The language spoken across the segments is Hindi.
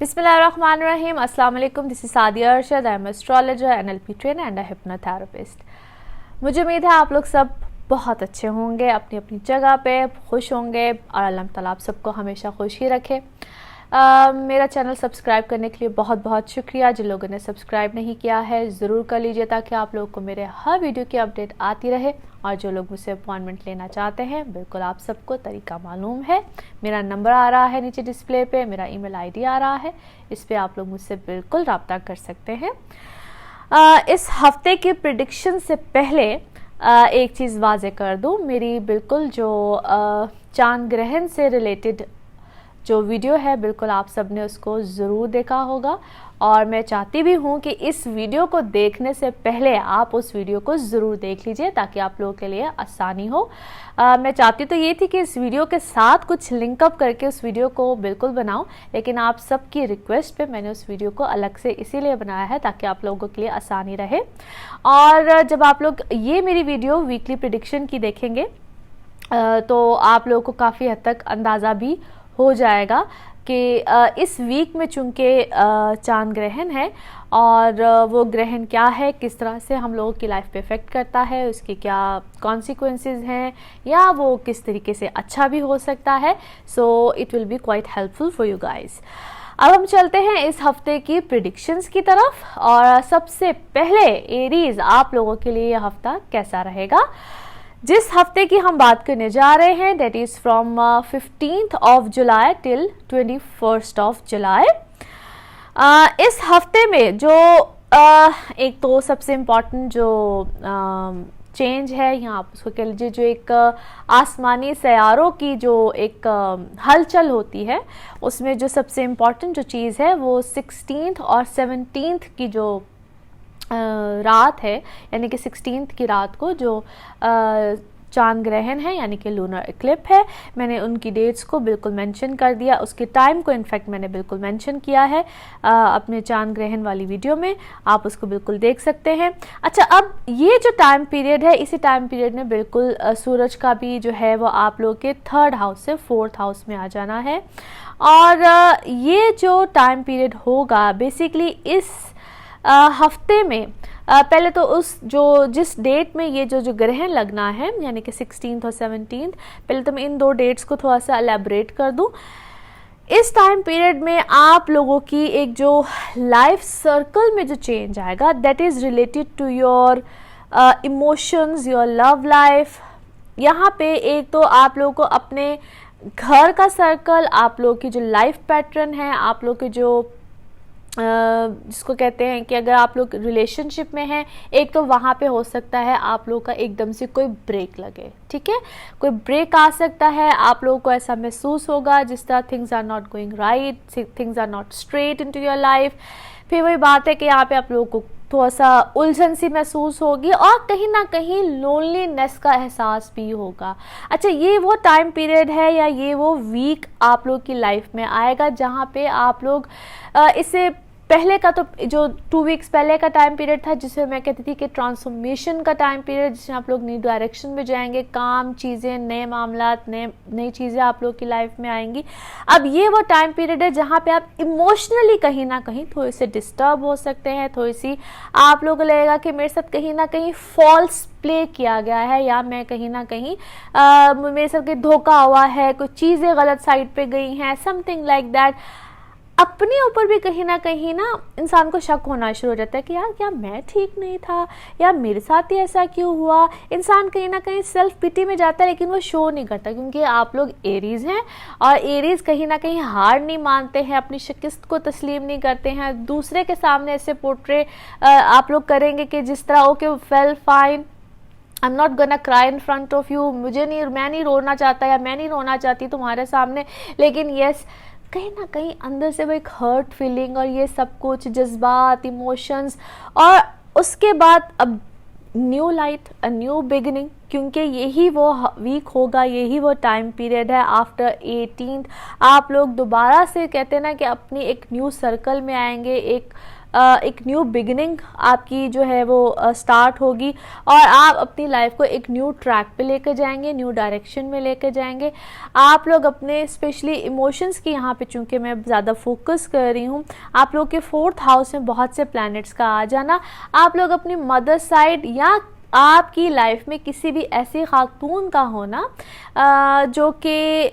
Bismillahirrahmanirrahim. Assalamu alaikum. This is Sadia Arshad. I am an astrologer, NLP trainer and a hypnotherapist. मुझे उम्मीद है आप लोग सब बहुत अच्छे होंगे, अपनी अपनी जगह पे खुश होंगे और अल्लाह ताला आप सबको हमेशा खुश ही रखे। मेरा चैनल सब्सक्राइब करने के लिए बहुत बहुत शुक्रिया। जिन लोगों ने सब्सक्राइब नहीं किया है ज़रूर कर लीजिए ताकि आप लोगों को मेरे हर वीडियो की अपडेट आती रहे। और जो लोग मुझसे अपॉइंटमेंट लेना चाहते हैं, बिल्कुल आप सबको तरीका मालूम है। मेरा नंबर आ रहा है नीचे डिस्प्ले पे, मेरा ईमेल आईडी आ रहा है, इस पर आप लोग मुझसे बिल्कुल रब्ता कर सकते हैं। इस हफ्ते की प्रिडिक्शन से पहले एक चीज़ वाज़े कर दूँ, मेरी बिल्कुल जो चांद ग्रहण से रिलेटेड जो वीडियो है बिल्कुल आप सब ने उसको ज़रूर देखा होगा और मैं चाहती भी हूँ कि इस वीडियो को देखने से पहले आप उस वीडियो को ज़रूर देख लीजिए ताकि आप लोगों के लिए आसानी हो। मैं चाहती तो ये थी कि इस वीडियो के साथ कुछ लिंकअप करके उस वीडियो को बिल्कुल बनाऊं, लेकिन आप सबकी रिक्वेस्ट पे मैंने उस वीडियो को अलग से इसीलिए बनाया है ताकि आप लोगों के लिए आसानी रहे। और जब आप लोग ये मेरी वीडियो वीकली प्रेडिक्शन की देखेंगे तो आप लोगों को काफ़ी हद तक अंदाज़ा भी हो जाएगा कि इस वीक में चूँकि चांद ग्रहण है और वो ग्रहण क्या है, किस तरह से हम लोगों की लाइफ पे इफ़ेक्ट करता है, उसके क्या कॉन्सिक्वेंसेस हैं या वो किस तरीके से अच्छा भी हो सकता है। So it will be quite helpful for you guys. अब हम चलते हैं इस हफ्ते की प्रिडिक्शंस की तरफ। और सबसे पहले एरीज, आप लोगों के लिए यह हफ्ता कैसा रहेगा। जिस हफ्ते की हम बात करने जा रहे हैं that is from 15th of July till 21st of July. इस हफ्ते में जो एक तो सबसे इम्पॉर्टेंट जो चेंज है, यहाँ आप उसको कह लीजिए, जो एक आसमानी सैयारों की जो एक हलचल होती है, उसमें जो सबसे इम्पॉर्टेंट जो चीज़ है वो 16th और 17th की जो रात है, यानी कि 16th की रात को जो चांद ग्रहण है यानी कि लूनर इक्लिप है, मैंने उनकी डेट्स को बिल्कुल मेंशन कर दिया, उसके टाइम को इनफैक्ट मैंने बिल्कुल मेंशन किया है अपने चांद ग्रहण वाली वीडियो में, आप उसको बिल्कुल देख सकते हैं। अच्छा, अब ये जो टाइम पीरियड है, इसी टाइम पीरियड में बिल्कुल सूरज का भी जो है वो आप लोग के 3rd हाउस से 4th हाउस में आ जाना है। और ये जो टाइम पीरियड होगा बेसिकली इस हफ्ते में पहले तो उस जिस डेट में ये जो ग्रहण लगना है यानी कि 16th और 17th, पहले तो मैं इन दो डेट्स को थोड़ा सा एलैबोरेट कर दूं। इस टाइम पीरियड में आप लोगों की एक जो लाइफ सर्कल में जो चेंज आएगा that is related to your emotions, your love life. यहाँ पे एक तो आप लोगों को अपने घर का सर्कल, आप लोगों की जो लाइफ पैटर्न है, आप लोग के जो जिसको कहते हैं कि अगर आप लोग रिलेशनशिप में हैं, एक तो वहाँ पे हो सकता है आप लोग का एकदम से कोई ब्रेक लगे, ठीक है, कोई ब्रेक आ सकता है, आप लोगों को ऐसा महसूस होगा जिस तरह things are not going right, things are not straight into your life. फिर वही बात है कि यहाँ पे आप लोगों को थोड़ा सा उलझन सी महसूस होगी और कहीं ना कहीं लोनलीनेस का एहसास भी होगा। अच्छा, ये वो टाइम पीरियड है या ये वो वीक आप लोग की लाइफ में आएगा जहाँ पे आप लोग इससे पहले का तो जो 2 वीक्स पहले का टाइम पीरियड था जिसे मैं कहती थी कि ट्रांसफॉर्मेशन का टाइम पीरियड, जिसमें आप लोग नई डायरेक्शन में जाएंगे, काम चीज़ें, नए मामलात, नई चीज़ें आप लोग की लाइफ में आएंगी। अब ये वो टाइम पीरियड है जहाँ पे आप इमोशनली कहीं ना कहीं थोड़े से डिस्टर्ब हो सकते हैं, थोड़ी सी आप लोगों को लगेगा कि मेरे साथ कहीं ना कहीं फॉल्स प्ले किया गया है या मैं कहीं ना कहीं मेरे साथ धोखा हुआ है, कुछ चीज़ें गलत साइड पे गई हैं, समथिंग लाइक दैट। अपने ऊपर भी कहीं ना इंसान को शक होना शुरू हो जाता है कि यार क्या मैं ठीक नहीं था या मेरे साथ ही ऐसा क्यों हुआ। इंसान कहीं ना कहीं सेल्फ पिटी में जाता है लेकिन वो शो नहीं करता क्योंकि आप लोग एरीज हैं और एरीज कहीं ना कहीं हार नहीं मानते हैं, अपनी शिकस्त को तस्लीम नहीं करते हैं, दूसरे के सामने ऐसे पोर्ट्रे आप लोग करेंगे कि जिस तरह okay well fine, I am not gonna cry in front of you, मैं नहीं रोना चाहता या मैं नहीं रोना चाहती तुम्हारे सामने, लेकिन यस कहीं ना कहीं अंदर से वो एक हर्ट फीलिंग और ये सब कुछ जज्बात, इमोशंस, और उसके बाद अब new light, a new beginning, क्योंकि यही वो वीक होगा, यही वो टाइम पीरियड है आफ्टर 18th आप लोग दोबारा से कहते हैं ना कि अपनी एक न्यू सर्कल में आएंगे, एक एक न्यू बिगिनिंग आपकी जो है वो स्टार्ट होगी और आप अपनी लाइफ को एक न्यू ट्रैक पे लेकर जाएंगे, न्यू डायरेक्शन में लेकर जाएंगे। आप लोग अपने स्पेशली इमोशंस की यहाँ पे चूँकि मैं ज़्यादा फोकस कर रही हूँ, आप लोग के 4th हाउस में बहुत से प्लैनेट्स का आ जाना, आप लोग अपनी मदर साइड या आपकी लाइफ में किसी भी ऐसी खातून का होना जो कि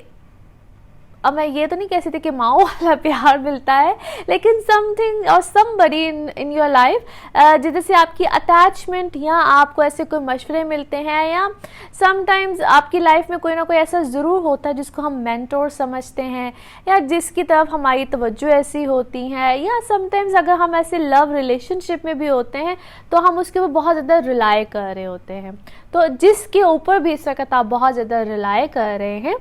अब मैं ये तो नहीं कह सकती कि माओ वाला प्यार मिलता है, लेकिन समथिंग और समबडी इन योर लाइफ जिससे आपकी अटैचमेंट या आपको ऐसे कोई मशवरे मिलते हैं, या समटाइम्स आपकी लाइफ में कोई ना कोई ऐसा ज़रूर होता है जिसको हम मेंटोर समझते हैं या जिसकी तरफ हमारी तवज्जो ऐसी होती है, या समटाइम्स अगर हम ऐसे लव रिलेशनशिप में भी होते हैं तो हम उसके ऊपर बहुत ज़्यादा रिलाई कर रहे होते हैं। तो जिसके ऊपर भी इस वक्त आप बहुत ज़्यादा रिलाई कर रहे हैं,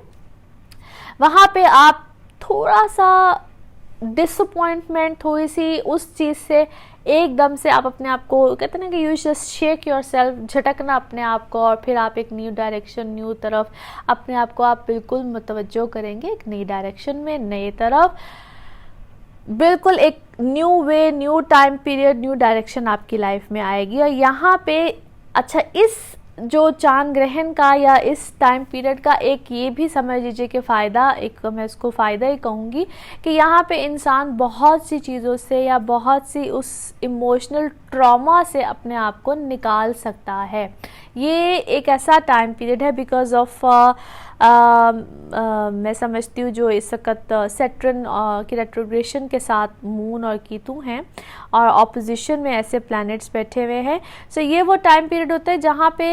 वहाँ पे आप थोड़ा सा डिसअपॉइंटमेंट, थोड़ी सी उस चीज़ से एकदम से आप अपने आप को कहते हैं ना कि you just shake yourself, झटकना अपने आप को, और फिर आप एक न्यू डायरेक्शन, न्यू तरफ अपने आप को आप बिल्कुल मुतवज्जो करेंगे एक नई डायरेक्शन में, नई तरफ, बिल्कुल एक new way, new time period, new direction आपकी लाइफ में आएगी। और यहाँ पे अच्छा इस जो चांद ग्रहण का या इस टाइम पीरियड का एक ये भी समझ लीजिए कि फ़ायदा, एक मैं इसको फ़ायदा ही कहूँगी कि यहाँ पे इंसान बहुत सी चीज़ों से या बहुत सी उस इमोशनल ट्रॉमा से अपने आप को निकाल सकता है। ये एक ऐसा टाइम पीरियड है बिकॉज ऑफ मैं समझती हूँ जो इस वक्त सैटर्न की रेट्रोग्रेशन के साथ मून और कीतु हैं और ऑपोजिशन में ऐसे प्लैनेट्स बैठे हुए हैं। सो ये वो टाइम पीरियड होता है जहाँ पे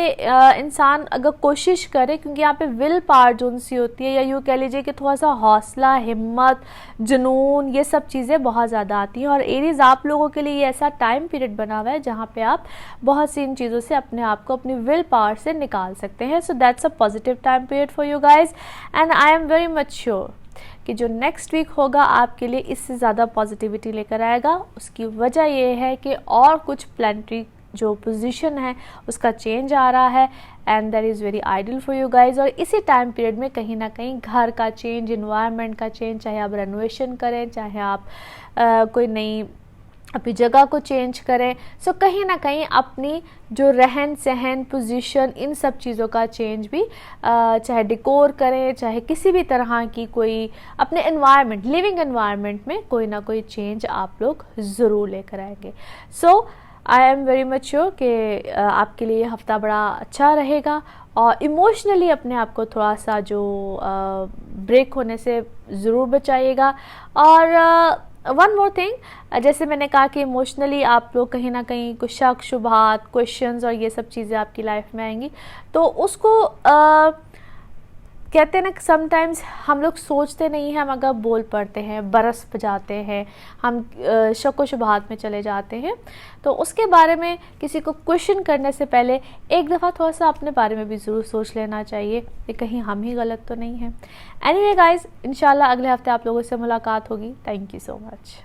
इंसान अगर कोशिश करे, क्योंकि यहाँ पे विल पावर जो सी होती है, या यूँ कह लीजिए कि थोड़ा सा हौसला, हिम्मत, जुनून, ये सब चीज़ें बहुत ज़्यादा आती हैं। और एरीज आप लोगों के लिए ये ऐसा टाइम पीरियड बना हुआ है जहाँ पे आप बहुत सी इन चीज़ों से अपने आप को अपनी विल पावर से निकाल सकते हैं। So that's a positive time period for you guys, and I am very much sure कि जो नेक्स्ट वीक होगा आपके लिए इससे ज़्यादा पॉजिटिविटी लेकर आएगा। उसकी वजह ये है कि और कुछ प्लैनेटरी जो पोजीशन है उसका चेंज आ रहा है, and that is very ideal for you guys. और इसी टाइम पीरियड में कहीं ना कहीं घर का चेंज, इन्वायरमेंट का चेंज, चाहे आप रेनोवेशन करें, चाहे आप कोई नई अपनी जगह को चेंज करें, सो कहीं ना कहीं अपनी जो रहन सहन, पोजीशन, इन सब चीज़ों का चेंज भी चाहे डिकोर करें, चाहे किसी भी तरह की कोई अपने एनवायरनमेंट, लिविंग एनवायरनमेंट में कोई ना कोई चेंज आप लोग ज़रूर लेकर आएंगे। So I am very much sure कि आपके लिए हफ्ता बड़ा अच्छा रहेगा और इमोशनली अपने आप को थोड़ा सा जो ब्रेक होने से ज़रूर बचाइएगा। और वन मोर थिंग, जैसे मैंने कहा कि इमोशनली आप लोग कहीं ना कहीं कुछ शक, शुबहात, क्वेश्चंस और ये सब चीज़ें आपकी लाइफ में आएंगी, तो उसको कहते हैं ना समटाइम्स हम लोग सोचते नहीं हैं, हम अगर बोल पड़ते हैं, बरस जाते हैं, हम शक व शुबहात में चले जाते हैं। तो उसके बारे में किसी को क्वेश्चन करने से पहले एक दफ़ा थोड़ा सा अपने बारे में भी ज़रूर सोच लेना चाहिए कि कहीं हम ही गलत तो नहीं हैं। एनीवे गाइस, इंशाल्लाह अगले हफ्ते आप लोगों से मुलाकात होगी। Thank you so much.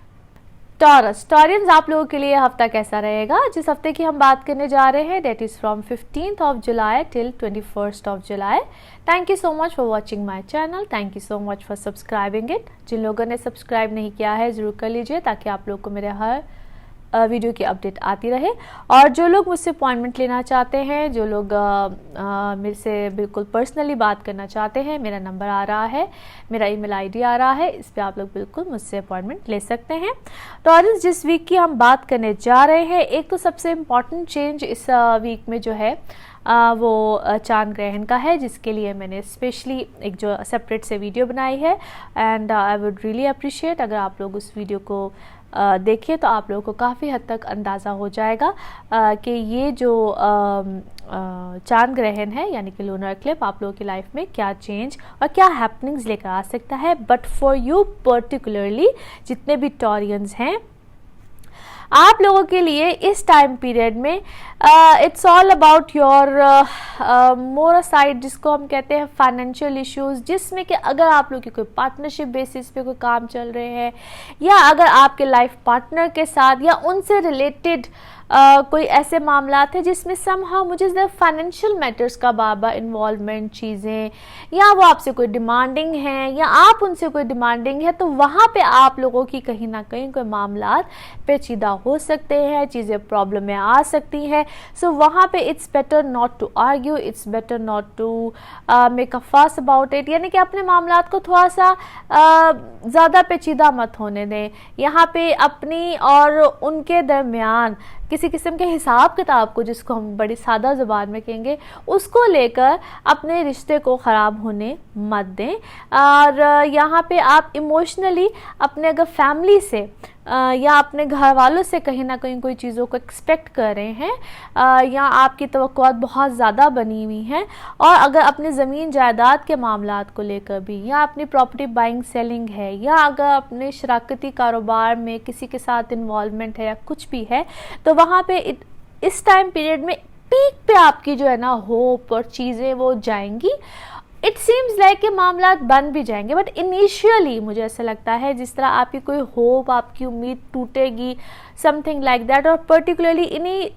Taureans, आप लोगों के लिए हफ्ता कैसा रहेगा? जिस हफ्ते की हम बात करने जा रहे हैं date is from 15th of July till 21st of July। Thank you so much for watching my channel, thank you so much for subscribing it. जिन लोगों ने सब्सक्राइब नहीं किया है ज़रूर कर लीजिए ताकि आप लोग को मेरे हर वीडियो की अपडेट आती रहे। और जो लोग मुझसे अपॉइंटमेंट लेना चाहते हैं, जो लोग मेरे से बिल्कुल पर्सनली बात करना चाहते हैं, मेरा नंबर आ रहा है, मेरा ईमेल आईडी आ रहा है, इस पे आप लोग बिल्कुल मुझसे अपॉइंटमेंट ले सकते हैं। तो आज जिस वीक की हम बात करने जा रहे हैं, एक तो सबसे इम्पॉर्टेंट चेंज इस वीक में जो है वो चांद ग्रहण का है, जिसके लिए मैंने स्पेशली एक जो सेपरेट से वीडियो बनाई है। And I would really appreciate अगर आप लोग उस वीडियो को देखिए, तो आप लोगों को काफ़ी हद तक अंदाज़ा हो जाएगा कि ये जो चांद ग्रहण है यानी कि लूनर इक्लिप्स आप लोगों की लाइफ में क्या चेंज और क्या हैपनिंग्स लेकर आ सकता है। बट फॉर यू पर्टिकुलरली, जितने भी टॉरियंस हैं, आप लोगों के लिए इस टाइम पीरियड में it's all about your more side, जिसको हम कहते हैं फाइनेंशियल इश्यूज, जिसमें कि अगर आप लोग की कोई पार्टनरशिप बेसिस पे कोई काम चल रहे हैं, या अगर आपके लाइफ पार्टनर के साथ या उनसे रिलेटेड कोई ऐसे मामलात हैं जिसमें समहाउ मुझे फाइनेंशियल मैटर्स का बार बार इन्वॉल्वमेंट चीज़ें, या वो आपसे कोई डिमांडिंग है या आप उनसे कोई डिमांडिंग है, तो वहाँ पे आप लोगों की कहीं ना कहीं कोई मामलात पेचीदा हो सकते हैं, चीज़ें प्रॉब्लम में आ सकती हैं। सो वहाँ पे it's better not to argue, it's better not to make a fuss about it, यानी कि अपने मामलात को थोड़ा सा ज़्यादा पेचीदा मत होने दें। यहाँ पे अपनी और उनके दरमियान किसी किस्म के हिसाब किताब को, जिसको हम बड़ी सादा ज़ुबान में कहेंगे, उसको लेकर अपने रिश्ते को ख़राब होने मत दें। और यहाँ पे आप इमोशनली अपने अगर फैमिली से या अपने घर वालों से कहीं ना कहीं कोई चीज़ों को एक्सपेक्ट कर रहे हैं या आपकी तवक्कुआत बहुत ज़्यादा बनी हुई हैं, और अगर अपने ज़मीन जायदाद के मामलात को लेकर भी, या अपनी प्रॉपर्टी बाइंग सेलिंग है, या अगर अपने शराकती कारोबार में किसी के साथ इन्वॉल्वमेंट है या कुछ भी है, तो वहाँ पे इस टाइम पीरियड में पीक पे आपकी जो है ना होप और चीज़ें वो जाएंगी। इट सीम्स लाइक कि मामला बन भी जाएंगे, बट इनिशियली मुझे ऐसा लगता है जिस तरह आपकी कोई होप, आपकी उम्मीद टूटेगी, समथिंग लाइक दैट। और पर्टिकुलरली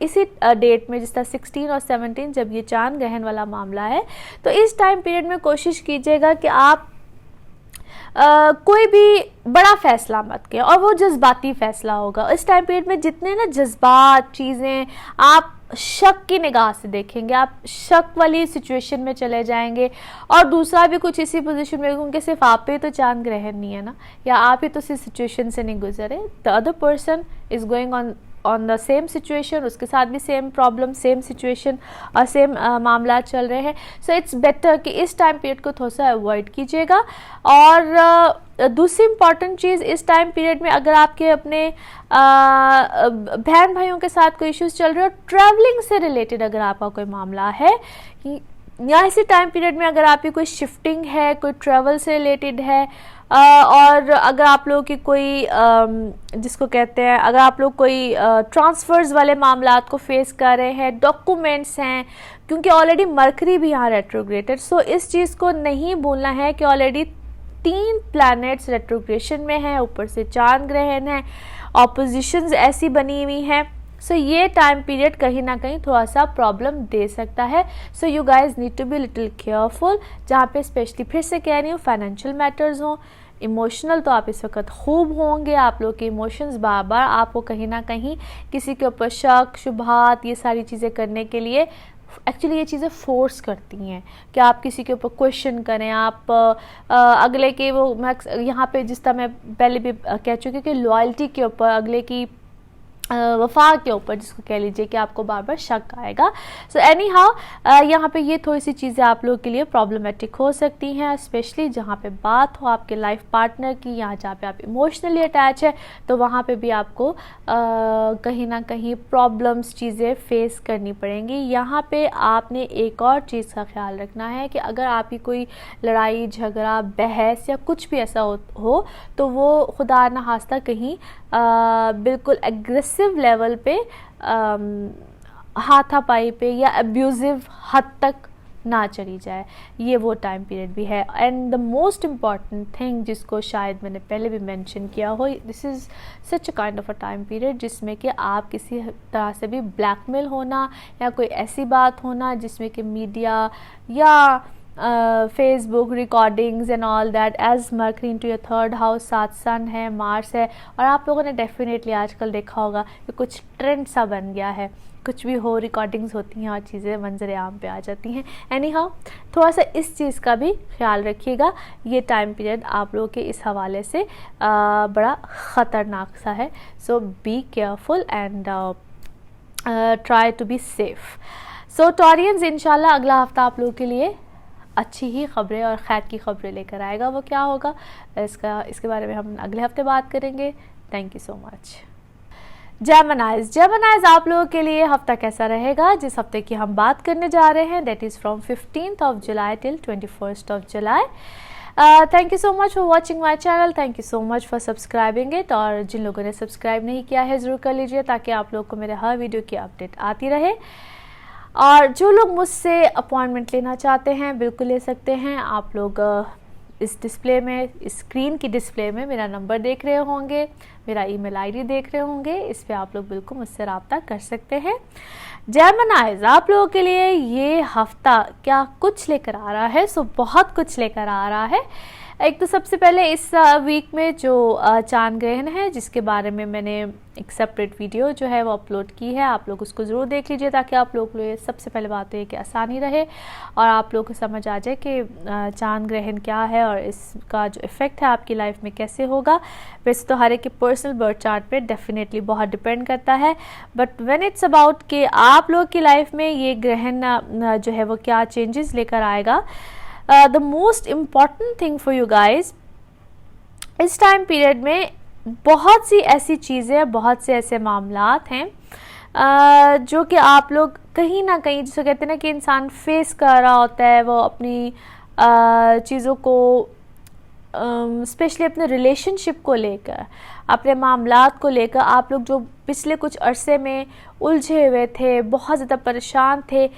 इसी डेट में, जिस तरह 16 और 17 जब ये चांद ग्रहण वाला मामला है, तो इस टाइम पीरियड में कोशिश कीजिएगा कि आप कोई भी बड़ा फैसला मत करें, और वो जज्बाती फैसला होगा। इस टाइम पीरियड में जितने ना जज्बात चीज़ें आप शक की निगाह से देखेंगे, आप शक वाली सिचुएशन में चले जाएंगे। और दूसरा भी कुछ इसी पोजीशन में, क्योंकि सिर्फ आप पे तो चांद ग्रहण नहीं है ना, या आप ही तो इस सिचुएशन से नहीं गुजरे, the other person is going on the same situation, उसके साथ भी सेम प्रॉब्लम, सेम सिचुएशन और सेम मामला चल रहे हैं। सो इट्स बेटर कि इस टाइम पीरियड को थोड़ा सा अवॉइड कीजिएगा। और दूसरी इम्पॉर्टेंट चीज़, इस टाइम पीरियड में अगर आपके अपने बहन भाइयों के साथ कोई इश्यूज चल रहे हो, ट्रैवलिंग से रिलेटेड अगर आपका कोई मामला है, या इसी टाइम पीरियड में अगर आपकी कोई शिफ्टिंग है, कोई ट्रैवल से रिलेटेड है, और अगर आप लोग की कोई जिसको कहते हैं, अगर आप लोग कोई ट्रांसफ़र्स वाले मामलात को फेस कर रहे हैं, डॉक्यूमेंट्स हैं, क्योंकि ऑलरेडी मरकरी भी यहाँ रेट्रोग्रेटेड, सो इस चीज़ को नहीं भूलना है कि ऑलरेडी 3 प्लैनेट्स रेट्रोग्रेशन में हैं, ऊपर से चांद ग्रहण है, ऑपोजिशंस ऐसी बनी हुई हैं। सो ये टाइम पीरियड कहीं ना कहीं थोड़ा सा प्रॉब्लम दे सकता है। So you guys need to be little careful, जहाँ पे स्पेशली फिर से कह रही हूँ फाइनेंशियल मैटर्स हों, इमोशनल तो आप इस वक्त खूब होंगे, आप लोग के इमोशंस बार बार आपको कहीं ना कहीं किसी के ऊपर शक शुबहात ये सारी चीज़ें करने के लिए एक्चुअली ये चीज़ें फोर्स करती हैं कि आप किसी के ऊपर क्वेश्चन करें, आप अगले के वो, मैं यहाँ पे जिस तरह मैं पहले भी कह चुकी कि लॉयल्टी के ऊपर, अगले की वफा के ऊपर, जिसको कह लीजिए कि आपको बार बार शक आएगा। सो एनी हाउ यहाँ पे ये थोड़ी सी चीज़ें आप लोगों के लिए प्रॉब्लमेटिक हो सकती हैं, स्पेशली जहाँ पे बात हो आपके लाइफ पार्टनर की, या जहाँ पे आप इमोशनली अटैच है, तो वहाँ पे भी आपको कहीं ना कहीं प्रॉब्लम्स चीज़ें फेस करनी पड़ेंगी। यहाँ पे आपने एक और चीज़ का ख्याल रखना है कि अगर आपकी कोई लड़ाई झगड़ा बहस या कुछ भी ऐसा हो तो वो खुदा न खास्ता कहीं बिल्कुल एग्रेसिव लेवल पे, हाथापाई पे या अब्यूज़िव हद तक ना चली जाए। ये वो टाइम पीरियड भी है। And the most important thing, जिसको शायद मैंने पहले भी मेंशन किया हो, this is such a kind of a time period जिसमें कि आप किसी तरह से भी ब्लैकमेल होना या कोई ऐसी बात होना जिसमें कि मीडिया या Facebook recordings and all that, as Mercury into your third house, 7 sun है, मार्स है, और आप लोगों ने डेफिनेटली आजकल देखा होगा कि कुछ ट्रेंड सा बन गया है, कुछ भी हो रिकॉर्डिंग्स होती हैं और चीज़ें मंजर आम पे आ जाती हैं। एनी हाउ थोड़ा सा इस चीज़ का भी ख्याल रखिएगा। ये टाइम पीरियड आप लोगों के इस हवाले से बड़ा ख़तरनाक सा है। So be careful and try to be safe. So Taureans, इंशाल्लाह अगला हफ्ता आप लोगों के लिए अच्छी ही खबरें और खैर की खबरें लेकर आएगा। वो क्या होगा इसके बारे में हम अगले हफ्ते बात करेंगे। Thank you so much. जेमिनाइज आप लोगों के लिए हफ्ता कैसा रहेगा? जिस हफ्ते की हम बात करने जा रहे हैं, that is from 15th of July till 21st of July। Thank you so much for watching my channel, thank you so much for subscribing it. और जिन लोगों ने सब्सक्राइब नहीं किया है ज़रूर कर लीजिए, ताकि आप लोग को मेरे हर वीडियो की अपडेट आती रहे। और जो लोग मुझसे अपॉइंटमेंट लेना चाहते हैं बिल्कुल ले सकते हैं। आप लोग इस डिस्प्ले में, इस स्क्रीन की डिस्प्ले में मेरा नंबर देख रहे होंगे, मेरा ईमेल आईडी देख रहे होंगे, इस पे आप लोग बिल्कुल मुझसे रब्ता कर सकते हैं। जेमिनाइज, आप लोगों के लिए ये हफ्ता क्या कुछ लेकर आ रहा है? सो बहुत कुछ लेकर आ रहा है। एक तो सबसे पहले इस वीक में जो चांद ग्रहण है, जिसके बारे में मैंने एक सेपरेट वीडियो जो है वो अपलोड की है, आप लोग उसको ज़रूर देख लीजिए ताकि आप लोग को सबसे पहले बात तो ये कि आसानी रहे और आप लोग को समझ आ जाए कि चांद ग्रहण क्या है और इसका जो इफ़ेक्ट है आपकी लाइफ में कैसे होगा। वैसे तो हर एक के पर्सनल बर्थ चार्ट पे डेफिनेटली बहुत डिपेंड करता है, बट व्हेन इट्स अबाउट कि आप लोग की लाइफ में ये ग्रहण जो है वो क्या चेंजेस लेकर आएगा, the most important thing for you guys, इस टाइम पीरियड में बहुत सी ऐसी चीज़ें, बहुत से ऐसे मामलात हैं जो कि आप लोग कहीं ना कहीं, जिसे कहते हैं ना कि इंसान फेस कर रहा होता है, वो अपनी चीज़ों को स्पेशली अपने रिलेशनशिप को लेकर, अपने मामलात को लेकर आप लोग जो पिछले कुछ अरसे में उलझे हुए थे, बहुत ज़्यादा परेशान थे,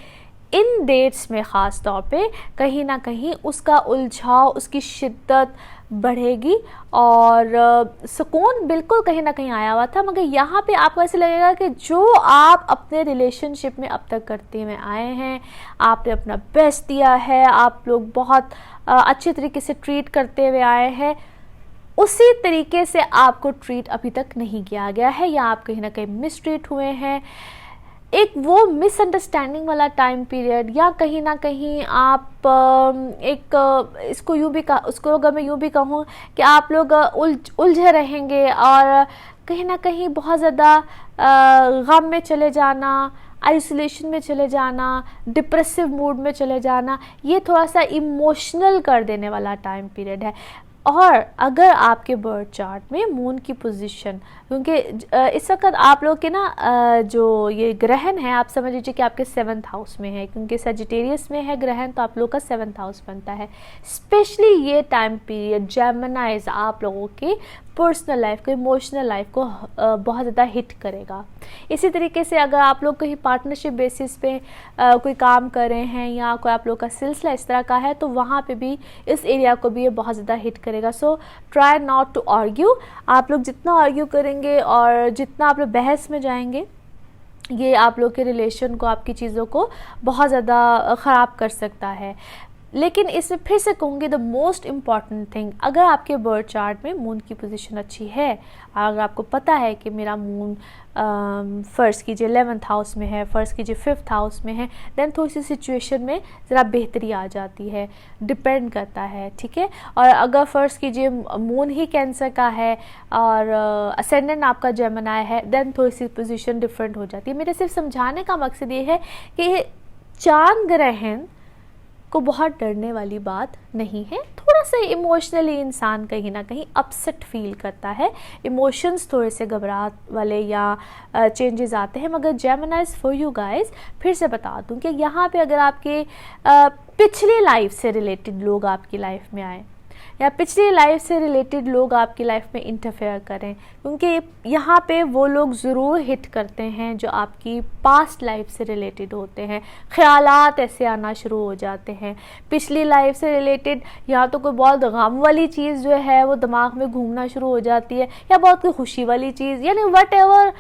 इन डेट्स में ख़ास तौर पे कहीं ना कहीं उसका उलझाव, उसकी शिद्दत बढ़ेगी और सुकून बिल्कुल कहीं ना कहीं आया हुआ था, मगर यहाँ पे आपको ऐसे लगेगा कि जो आप अपने रिलेशनशिप में अब तक करते हुए आए हैं, आपने अपना बेस्ट दिया है, आप लोग बहुत अच्छे तरीके से ट्रीट करते हुए आए हैं, उसी तरीके से आपको ट्रीट अभी तक नहीं किया गया है या आप कहीं ना कहीं मिसट्रीट हुए हैं। एक वो मिसअंडरस्टैंडिंग वाला टाइम पीरियड, या कहीं ना कहीं आप इसको यूँ भी उसको अगर मैं यूँ भी कहूँ कि आप लोग उलझे रहेंगे और कहीं ना कहीं बहुत ज़्यादा गम में चले जाना, आइसोलेशन में चले जाना, डिप्रेसिव मूड में चले जाना, ये थोड़ा सा इमोशनल कर देने वाला टाइम पीरियड है। और अगर आपके बर्थ चार्ट में मून की पोजीशन, क्योंकि इस वक्त आप लोग के ना जो ये ग्रहण है, आप समझ लीजिए कि आपके 7th हाउस में है, क्योंकि सजिटेरियस में है ग्रहण, तो आप लोग का 7th हाउस बनता है। स्पेशली ये टाइम पीरियड जेमिनाइज आप लोगों के पर्सनल लाइफ को, इमोशनल लाइफ को बहुत ज़्यादा हिट करेगा। इसी तरीके से अगर आप लोग कहीं पार्टनरशिप बेसिस पे कोई काम कर रहे हैं या कोई आप लोग का सिलसिला इस तरह का है, तो वहाँ पे भी इस एरिया को भी ये बहुत ज़्यादा हिट करेगा। So try not to argue. आप लोग जितना आर्ग्यू करेंगे और जितना आप लोग बहस में जाएंगे, ये आप लोग के रिलेशन को, आपकी चीज़ों को बहुत ज़्यादा ख़राब कर सकता है। लेकिन इसमें फिर से कहूँगी द मोस्ट इम्पॉर्टेंट थिंग, अगर आपके बर्थ चार्ट में मून की पोजीशन अच्छी है, अगर आपको पता है कि मेरा मून फ़र्ज़ कीजिए 11th हाउस में है, फ़र्ज़ कीजिए 5th हाउस में है, देन थोड़ी सी सिचुएशन में ज़रा बेहतरी आ जाती है, डिपेंड करता है, ठीक है। और अगर फ़र्ज़ कीजिए मून ही कैंसर का है और असेंडेंट आपका जेमिनी है, देन थोड़ी सी पोजीशन डिफरेंट हो जाती है। मेरे सिर्फ समझाने का मकसद ये है कि चांद ग्रहण को बहुत डरने वाली बात नहीं है। थोड़ा सा इमोशनली इंसान कहीं ना कहीं अपसेट फील करता है, इमोशंस थोड़े से घबराहट वाले या चेंजेस आते हैं, मगर जेमिनाइज फॉर यू गाइज फिर से बता दूं कि यहाँ पे अगर आपके पिछली लाइफ से रिलेटेड लोग आपकी लाइफ में आए या पिछली लाइफ से रिलेटेड लोग आपकी लाइफ में इंटरफेयर करें, क्योंकि यहाँ पे वो लोग ज़रूर हिट करते हैं जो आपकी पास्ट लाइफ से रिलेटेड होते हैं। ख्यालात ऐसे आना शुरू हो जाते हैं पिछली लाइफ से रिलेटेड, या तो कोई बहुत गम वाली चीज़ जो है वो दिमाग में घूमना शुरू हो जाती है, या बहुत कोई खुशी वाली चीज़, यानी whatever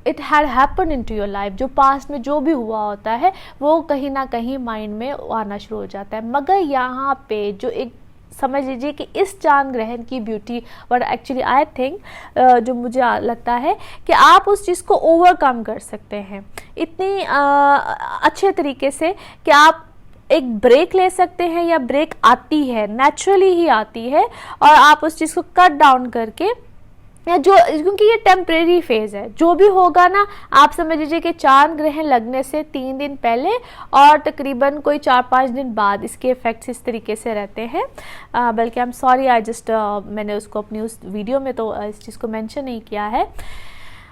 it had happen in to your life, जो पास्ट में जो भी हुआ होता है वो कहीं ना कहीं माइंड में आना शुरू हो जाता है। मगर यहाँ पे जो एक समझ लीजिए कि इस चांद ग्रहण की ब्यूटी, और एक्चुअली आई थिंक जो मुझे लगता है कि आप उस चीज़ को ओवरकम कर सकते हैं इतनी अच्छे तरीके से कि आप एक ब्रेक ले सकते हैं, या ब्रेक आती है, नेचुरली ही आती है, और आप उस चीज़ को कट डाउन करके, या जो, क्योंकि ये टेम्परेरी फेज़ है, जो भी होगा ना, आप समझ लीजिए कि चांद ग्रहण लगने से 3 दिन पहले और तकरीबन कोई 4-5 दिन बाद इसके इफ़ेक्ट्स इस तरीके से रहते हैं। बल्कि I am sorry, I just मैंने उसको अपनी उस वीडियो में तो इस चीज़ को मेंशन नहीं किया है।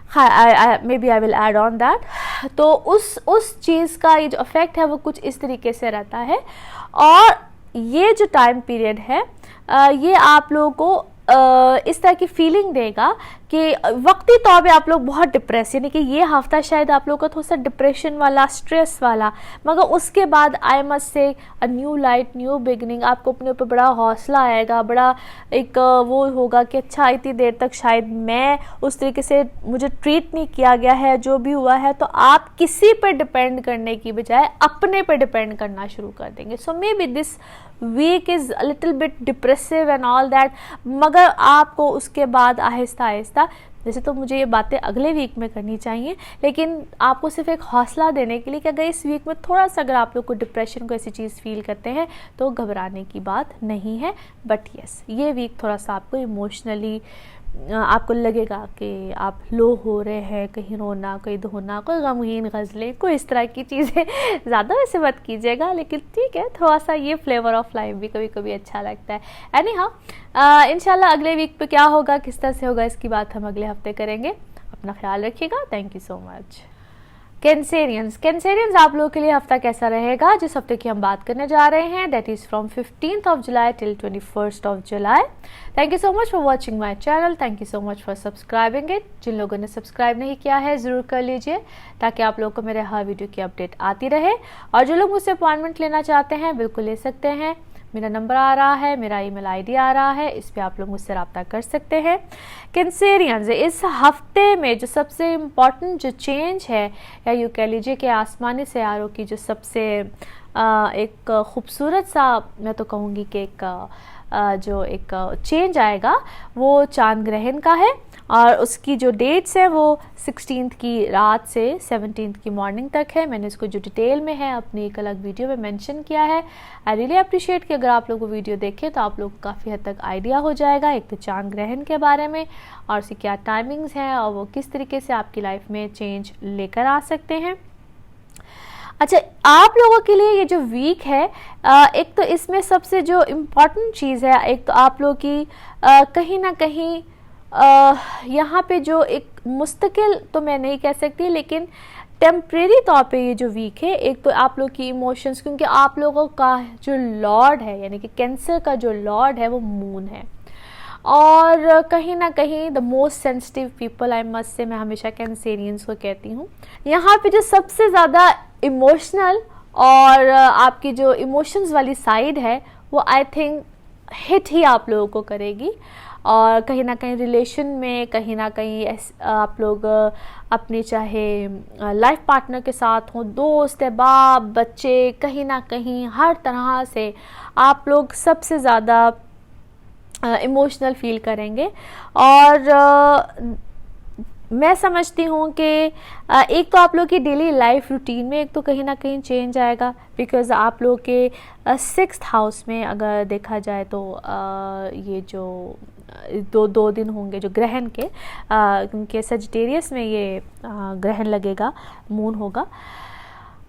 हाँ, maybe I will add on that. तो उस चीज़ का ये जो इफ़ेक्ट है वो कुछ इस तरीके से रहता है, और ये जो टाइम पीरियड है ये आप लोगों को इस तरह की फीलिंग देगा कि वक्ती तौर पे आप लोग बहुत डिप्रेस, यानी कि ये हफ्ता शायद आप लोग का थोड़ा सा डिप्रेशन वाला, स्ट्रेस वाला, मगर उसके बाद I must say a new light, new beginning, आपको अपने ऊपर बड़ा हौसला आएगा, बड़ा एक वो होगा कि अच्छा इतनी देर तक शायद मैं उस तरीके से मुझे ट्रीट नहीं किया गया है, जो भी हुआ है, तो आप किसी पे डिपेंड करने की बजाय अपने पे डिपेंड करना शुरू कर देंगे। So maybe this week is a little bit depressive and all that, मगर आपको उसके बाद आहिस्ता आहिस्ता, वैसे तो मुझे ये बातें अगले वीक में करनी चाहिए, लेकिन आपको सिर्फ एक हौसला देने के लिए कि अगर इस वीक में थोड़ा सा अगर आप लोग को डिप्रेशन को ऐसी चीज़ फील करते हैं तो घबराने की बात नहीं है। बट यस, ये वीक थोड़ा सा आपको इमोशनली आपको लगेगा कि आप लो हो रहे हैं, कहीं रोना, कहीं धोना, कोई गमगीन गज़लें, कोई इस तरह की चीज़ें ज़्यादा वैसे मत कीजिएगा, लेकिन ठीक है, थोड़ा सा ये फ्लेवर ऑफ लाइफ भी कभी कभी अच्छा लगता है। एनी हाँ, इंशाल्लाह अगले वीक पे क्या होगा, किस तरह से होगा, इसकी बात हम अगले हफ्ते करेंगे। अपना ख्याल रखिएगा। Thank you so much. Cancerians आप लोगों के लिए हफ्ता कैसा रहेगा, जिस हफ्ते की हम बात करने जा रहे हैं, that is from 15th of July till 21st of July। Thank you so much for watching my channel, thank you so much for subscribing it. जिन लोगों ने सब्सक्राइब नहीं किया है ज़रूर कर लीजिए, ताकि आप लोगों को मेरे हर वीडियो की अपडेट आती रहे। और जो लोग मुझसे अपॉइंटमेंट लेना चाहते हैं बिल्कुल ले सकते हैं, मेरा नंबर आ रहा है, मेरा ईमेल आईडी आ रहा है, इस पे आप लोग मुझसे रब्ता कर सकते हैं। कैंसेरियंस, इस हफ्ते में जो सबसे इम्पॉर्टेंट जो चेंज है, या यूँ कह लीजिए कि आसमानी सियारों की जो सबसे एक खूबसूरत सा, मैं तो कहूँगी कि जो एक चेंज आएगा वो चांद ग्रहण का है। और उसकी जो डेट्स हैं वो 16th की रात से 17th की मॉर्निंग तक है। मैंने इसको जो डिटेल में है अपनी एक अलग वीडियो में मेंशन किया है। आई रियली अप्रिशिएट कि अगर आप लोग वो वीडियो देखें तो आप लोग को काफ़ी हद तक आइडिया हो जाएगा, एक तो चांद ग्रहण के बारे में और उसकी क्या टाइमिंग्स हैं और वो किस तरीके से आपकी लाइफ में चेंज लेकर आ सकते हैं। अच्छा, आप लोगों के लिए ये जो वीक है, एक तो इसमें सबसे जो इम्पॉर्टेंट चीज़ है, एक तो आप लोगों की कहीं ना कहीं यहाँ पे जो एक मुस्तकिल तो मैं नहीं कह सकती, लेकिन टेम्परेरी तौर पे ये जो वीक है, एक तो आप लोग की इमोशंस, क्योंकि आप लोगों का जो लॉर्ड है, यानी कि कैंसर का जो लॉर्ड है वो मून है, और कहीं ना कहीं the most sensitive people, I must say, मैं हमेशा कैंसेरियंस को कहती हूँ, यहाँ पे जो सबसे ज़्यादा इमोशनल और आपकी जो इमोशंस वाली साइड है वो आई थिंक हिट ही आप लोगों को करेगी। और कहीं ना कहीं रिलेशन में, कहीं ना कहीं आप लोग अपने चाहे लाइफ पार्टनर के साथ हो, दोस्त है, बाप बच्चे, कहीं ना कहीं हर तरह से आप लोग सबसे ज़्यादा इमोशनल फील करेंगे। और मैं समझती हूँ कि एक तो आप लोग की डेली लाइफ रूटीन में एक तो कहीं ना कहीं चेंज आएगा, बिकॉज़ आप लोग के 6th हाउस में अगर देखा जाए तो ये जो दो दिन होंगे जो ग्रहण के, क्योंकि सजिटेरियस में ये ग्रहण लगेगा, मून होगा।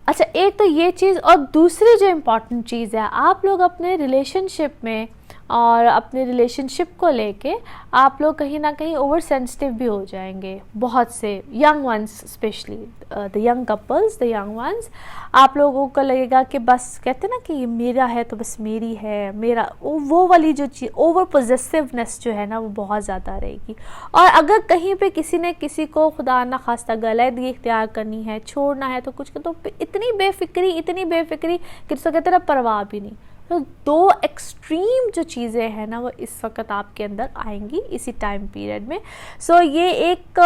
अच्छा, एक तो ये चीज़, और दूसरी जो इम्पॉर्टेंट चीज़ है, आप लोग अपने रिलेशनशिप में और अपने रिलेशनशिप को लेके आप लोग कहीं ना कहीं ओवर सेंसिटिव भी हो जाएंगे। बहुत से young ones, specially the young couples, the young ones, आप लोगों को लगेगा कि बस कहते ना कि ये मेरा है तो बस मेरी है, मेरा, वो वाली जो चीज़, ओवर पोजेसिवनेस जो है ना वो बहुत ज़्यादा रहेगी। और अगर कहीं पे किसी ने किसी को खुदा ना खास्ता गलैदगी इख्तियार करनी है, छोड़ना है, तो कुछ तो इतनी बेफिक्री कि उसको कहते ना परवाह भी नहीं। तो दो एक्सट्रीम जो चीज़ें हैं ना वो इस वक्त आपके अंदर आएंगी इसी टाइम पीरियड में। सो ये एक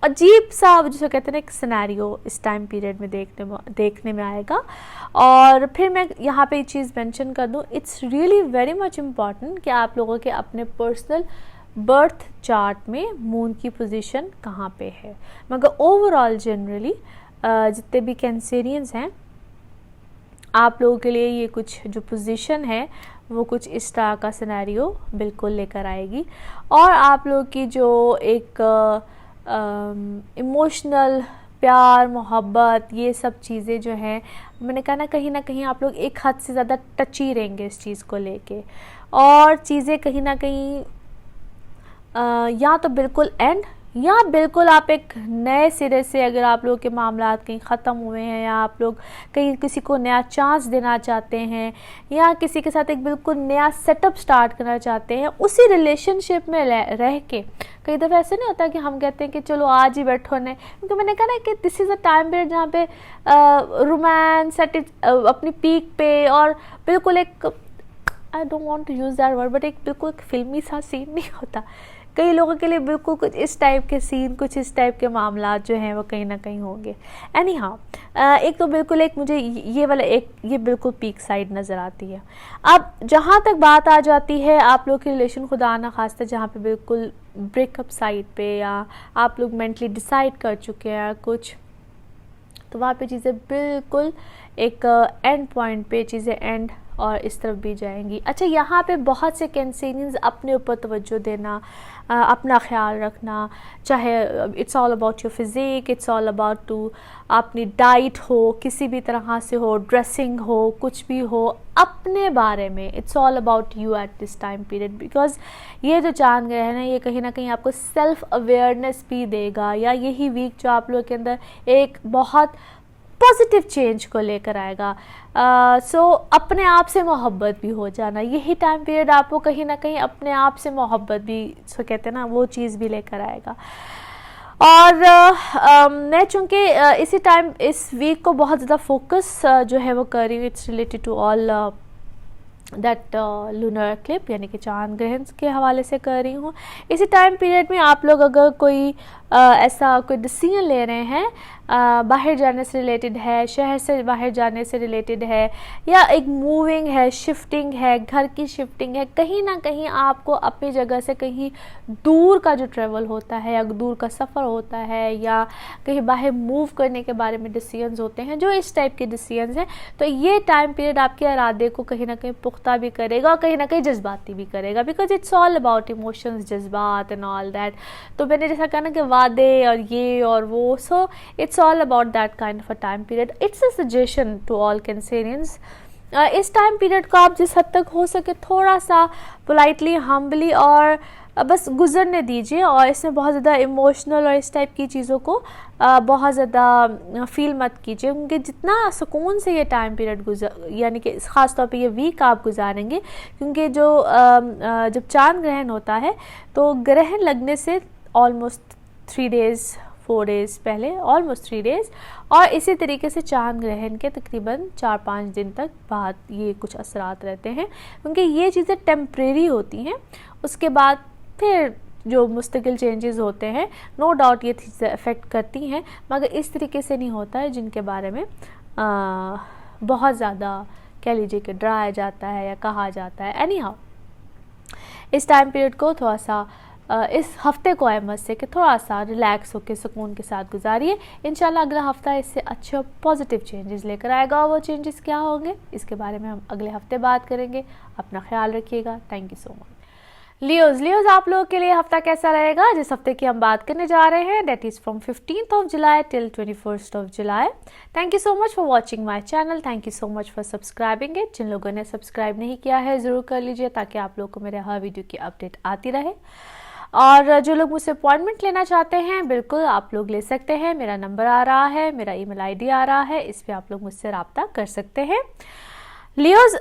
अजीब सा, जिसे कहते हैं ना, एक सिनेरियो इस टाइम पीरियड में देखने में आएगा। और फिर मैं यहाँ पे एक चीज़ मेंशन कर दूँ, it's really very much important कि आप लोगों के अपने पर्सनल बर्थ चार्ट में मून की पोजीशन कहाँ पे है। मगर ओवरऑल जनरली जितने भी कैंसेरियंस हैं, आप लोगों के लिए ये कुछ जो पोजीशन है वो कुछ इस तरह का सिनेरियो बिल्कुल लेकर आएगी। और आप लोग की जो एक इमोशनल प्यार, मोहब्बत, ये सब चीज़ें जो हैं, मैंने कहा ना कहीं आप लोग एक हद से ज़्यादा टची रहेंगे इस चीज़ को लेके। और चीज़ें कहीं ना कहीं या तो बिल्कुल एंड या बिल्कुल आप एक नए सिरे से, अगर आप लोगों के मामला कहीं ख़त्म हुए हैं या आप लोग कहीं किसी को नया चांस देना चाहते हैं या किसी के साथ एक बिल्कुल नया सेटअप स्टार्ट करना चाहते हैं, उसी रिलेशनशिप में रह के, कई दफ़ा ऐसे नहीं होता कि हम कहते हैं कि चलो आज ही बैठो ने, क्योंकि मैंने कहा ना कि this is a time period जहाँ पे रोमांस अपनी पीक पे, और बिल्कुल एक, I don't want to use that word, but एक बिल्कुल एक फिल्मी सा सीन नहीं होता, कई लोगों के लिए बिल्कुल कुछ इस टाइप के सीन, कुछ इस टाइप के मामला जो हैं वो कहीं ना कहीं होंगे। एनी हाँ, एक तो बिल्कुल एक मुझे ये वाला एक ये बिल्कुल पीक साइड नज़र आती है। अब जहाँ तक बात आ जाती है आप लोग की रिलेशन, खुदा ना खास्ता जहाँ पे बिल्कुल ब्रेकअप साइड पे या आप लोग मेंटली डिसाइड कर चुके हैं कुछ, तो वहाँ पे चीज़ें बिल्कुल एक एंड पॉइंट पे चीज़ें एंड और इस तरफ भी जाएंगी। अच्छा, यहाँ पे बहुत से कैंसेरियंस अपने ऊपर तवज्जो देना, अपना ख्याल रखना, चाहे it's all about your physique, it's all about to अपनी डाइट हो, किसी भी तरह से हो, ड्रेसिंग हो, कुछ भी हो, अपने बारे में it's all about you at this time period, because ये जो चांद ग्रहण है ना, ये कहीं ना कहीं आपको सेल्फ अवेयरनेस भी देगा, या यही वीक जो आप लोगों के अंदर एक बहुत पॉजिटिव चेंज को लेकर आएगा। सो अपने आप से मोहब्बत भी हो जाना, यही टाइम पीरियड आपको कहीं ना कहीं अपने आप से मोहब्बत भी, सो कहते हैं ना, वो चीज़ भी लेकर आएगा। और मैं चूँकि इसी टाइम इस वीक को बहुत ज़्यादा फोकस जो है वो कर रही हूँ, it's related to all that lunar clip, यानी कि चांद ग्रहण के हवाले से कर रही हूँ। इसी टाइम पीरियड में आप लोग अगर कोई ऐसा कोई डिसीजन ले रहे हैं, बाहर जाने से रिलेटेड है, शहर से बाहर जाने से रिलेटेड है, या एक मूविंग है, शिफ्टिंग है, घर की शिफ्टिंग है, कहीं ना कहीं आपको अपनी जगह से कहीं दूर का जो ट्रैवल होता है या दूर का सफ़र होता है, या कहीं बाहर मूव करने के बारे में डिसीजंस होते हैं, जो इस टाइप के डिसीजंस हैं, तो ये टाइम पीरियड आपके इरादे को कहीं ना कहीं पुख्ता भी करेगा और कहीं ना कहीं जज्बाती भी करेगा, because it's all about emotions, जज्बात एंड ऑल दैट। तो मैंने जैसा कहा ना कि वादे और ये और वो, so it's all about that kind of a time period. It's a suggestion to all Cancerians. इस टाइम पीरियड को आप जिस हद तक हो सके थोड़ा सा पोलाइटली, हम्बली और बस गुजरने दीजिए, और इसमें बहुत ज़्यादा इमोशनल और इस टाइप की चीज़ों को बहुत ज़्यादा फील मत कीजिए, क्योंकि जितना सुकून से ये टाइम पीरियड यानी कि ख़ास तौर पे ये वीक आप गुजारेंगे, क्योंकि जो जब चांद ग्रहण होता है तो ग्रहण लगने से ऑलमोस्ट 3 days 4 days पहले, ऑलमोस्ट 3 days, और इसी तरीके से चांद ग्रहण के तकरीबन 4-5 दिन तक बाद ये कुछ असरात रहते हैं, क्योंकि ये चीज़ें टेम्परेरी होती हैं। उसके बाद फिर जो मुस्तकिल चेंजेस होते हैं, नो डाउट ये चीज़ें अफेक्ट करती हैं, मगर इस तरीके से नहीं होता है जिनके बारे में बहुत ज़्यादा कह लीजिए कि डराया जाता है या कहा जाता है। एनी हाउ, इस टाइम पीरियड को थोड़ा सा इस हफ्ते को अहमद से कि थोड़ा सा रिलैक्स होकर सुकून के साथ गुजारिए। इंशाल्लाह अगला हफ्ता इससे अच्छे और पॉजिटिव चेंजेस लेकर आएगा, और वो चेंजेस क्या होंगे इसके बारे में हम अगले हफ्ते बात करेंगे। अपना ख्याल रखिएगा। Thank you so much. Leos आप लोगों के लिए हफ्ता कैसा रहेगा? जिस हफ्ते की हम बात करने जा रहे हैं, that is from 15th of July till 21st of July। Thank you so much for watching my channel, thank you so much for subscribing it. जिन लोगों ने सब्सक्राइब नहीं किया है ज़रूर कर लीजिए, ताकि आप लोगों को मेरे हर वीडियो की अपडेट आती रहे। और जो लोग मुझसे अपॉइंटमेंट लेना चाहते हैं, बिल्कुल आप लोग ले सकते हैं। मेरा नंबर आ रहा है, मेरा ईमेल आईडी आ रहा है, इस पर आप लोग मुझसे रब्ता कर सकते हैं। लियोज,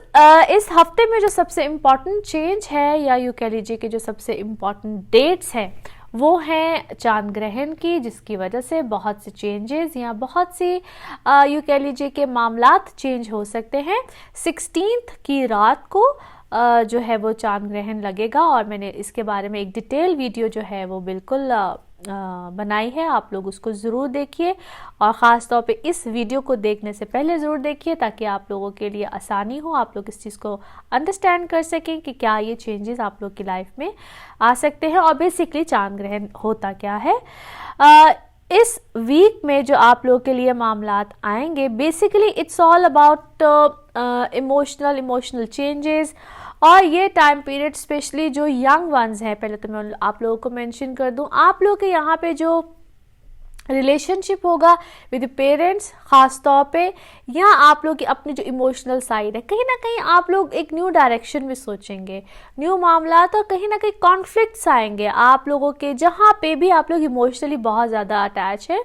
इस हफ्ते में जो सबसे इम्पॉर्टेंट चेंज है, या यूँ कह लीजिए कि जो सबसे इम्पॉर्टेंट डेट्स हैं, वो हैं चांद ग्रहण की, जिसकी वजह से बहुत से चेंजेस या बहुत सी यूँ कह लीजिए कि मामलात चेंज हो सकते हैं। 16th की रात को जो है वो चांद ग्रहण लगेगा, और मैंने इसके बारे में एक डिटेल वीडियो जो है वो बिल्कुल बनाई है, आप लोग उसको ज़रूर देखिए, और ख़ास तौर पे इस वीडियो को देखने से पहले ज़रूर देखिए, ताकि आप लोगों के लिए आसानी हो, आप लोग इस चीज़ को अंडरस्टैंड कर सकें कि क्या ये चेंजेस आप लोग की लाइफ में आ सकते हैं, और बेसिकली चांद ग्रहण होता क्या है। इस वीक में जो आप लोगों के लिए मामलात आएंगे, basically it's all about emotional changes, और ये टाइम पीरियड स्पेशली जो यंग वंस हैं, पहले तो मैं आप लोगों को मेंशन कर दूं, आप लोगों के यहाँ पे जो रिलेशनशिप होगा विद पेरेंट्स ख़ास तौर पे, या आप लोग की अपनी जो इमोशनल साइड है, कहीं ना कहीं आप लोग एक न्यू डायरेक्शन में सोचेंगे, न्यू मामला, तो कहीं ना कहीं कॉन्फ्लिक्ट्स आएंगे आप लोगों के, जहाँ पे भी आप लोग इमोशनली बहुत ज़्यादा अटैच है।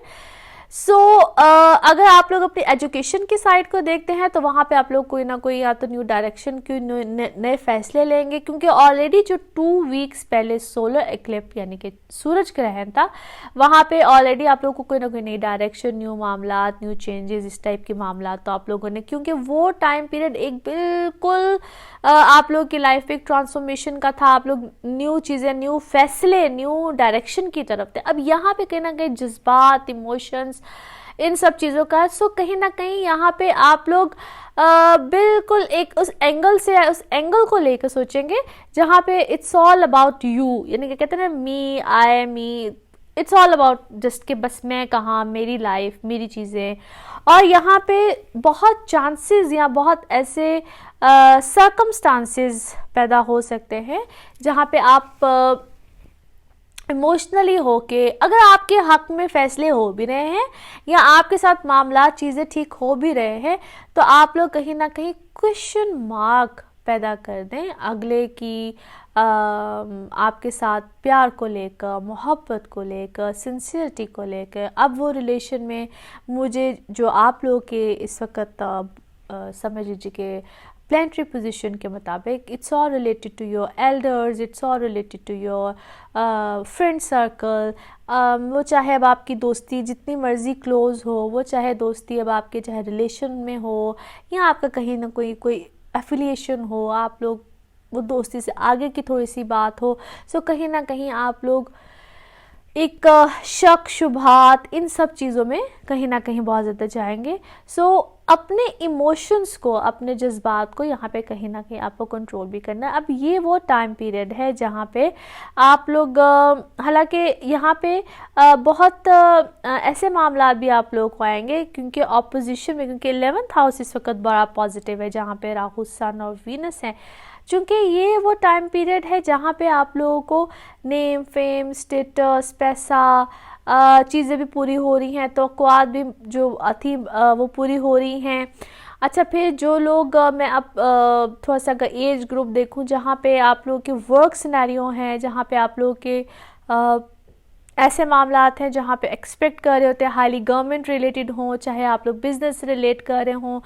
अगर आप लोग अपनी एजुकेशन की साइड को देखते हैं तो वहाँ पे आप लोग कोई ना कोई या तो न्यू डायरेक्शन के नए फैसले लेंगे, क्योंकि ऑलरेडी जो 2 वीक्स पहले सोलर एक्लिप्स यानी कि सूरज ग्रहण था, वहाँ पे ऑलरेडी आप लोग को कोई ना कोई नई डायरेक्शन, न्यू मामला, न्यू चेंजेस, इस टाइप के मामला तो आप लोगों ने, क्योंकि वो टाइम पीरियड एक बिल्कुल आप लोग की लाइफ पे एक ट्रांसफॉर्मेशन का था, आप लोग न्यू चीज़ें, न्यू फैसले, न्यू डायरेक्शन की तरफ थे। अब यहाँ पे कहीं ना कहीं जज्बात, इमोशंस, इन सब चीज़ों का, सो कहीं ना कहीं यहाँ पे आप लोग बिल्कुल एक उस एंगल से, उस एंगल को लेकर सोचेंगे जहाँ पे इट्स ऑल अबाउट यू, यानी कि कहते हैं ना मी, आई, मी, इट्स ऑल अबाउट जस्ट कि बस मैं कहाँ, मेरी लाइफ, मेरी चीज़ें। और यहाँ पे बहुत चांसेस या बहुत ऐसे सर्कमस्टांसेस पैदा हो सकते हैं जहाँ पे आप इमोशनली होके, अगर आपके हक में फैसले हो भी रहे हैं या आपके साथ मामला, चीज़ें ठीक हो भी रहे हैं, तो आप लोग कहीं ना कहीं क्वेश्चन मार्क पैदा कर दें अगले की आपके साथ प्यार को लेकर, मोहब्बत को लेकर, सिंसियरिटी को लेकर। अब वो रिलेशन में मुझे जो आप लोगों के इस वक्त समझ लीजिए कि प्लानिटरी पोजीशन के मुताबिक, it's all related to your elders, it's all related to your friend circle. वो चाहे अब आपकी दोस्ती जितनी मर्ज़ी क्लोज़ हो, वो चाहे दोस्ती अब आपके चाहे रिलेशन में हो, या आपका कहीं ना कोई एफिलिएशन हो, आप लोग वो दोस्ती से आगे की थोड़ी सी बात हो, सो कहीं ना कहीं आप लोग एक शक, शुभात, इन सब चीज़ों में कहीं ना कहीं बहुत ज़्यादा जाएंगे। अपने इमोशंस को, अपने जज्बात को यहाँ पे कहीं ना कहीं आपको कंट्रोल भी करना है। अब ये वो टाइम पीरियड है जहाँ पे आप लोग, हालांकि यहाँ पे बहुत ऐसे मामला भी आप लोग को आएंगे, क्योंकि ऑपोजिशन में, क्योंकि 11th हाउस इस वक्त बड़ा पॉजिटिव है, जहाँ पे राहु, सन और वीनस हैं, चूँकि ये वो टाइम पीरियड है जहाँ पे आप लोगों को नेम, फेम, स्टेटस, पैसा, चीज़ें भी पूरी हो रही हैं, तवक्कुआत भी जो थी वो पूरी हो रही हैं। अच्छा, फिर जो लोग मैं अब थोड़ा सा अगर एज ग्रुप देखूं, जहाँ पे आप लोगों के वर्क सिनेरियो हैं, जहाँ पे आप लोगों के ऐसे मामलात हैं जहाँ पे एक्सपेक्ट कर रहे होते हैं हाईली गवर्नमेंट रिलेटेड हों, चाहे आप लोग बिजनेस रिलेट कर रहे हों,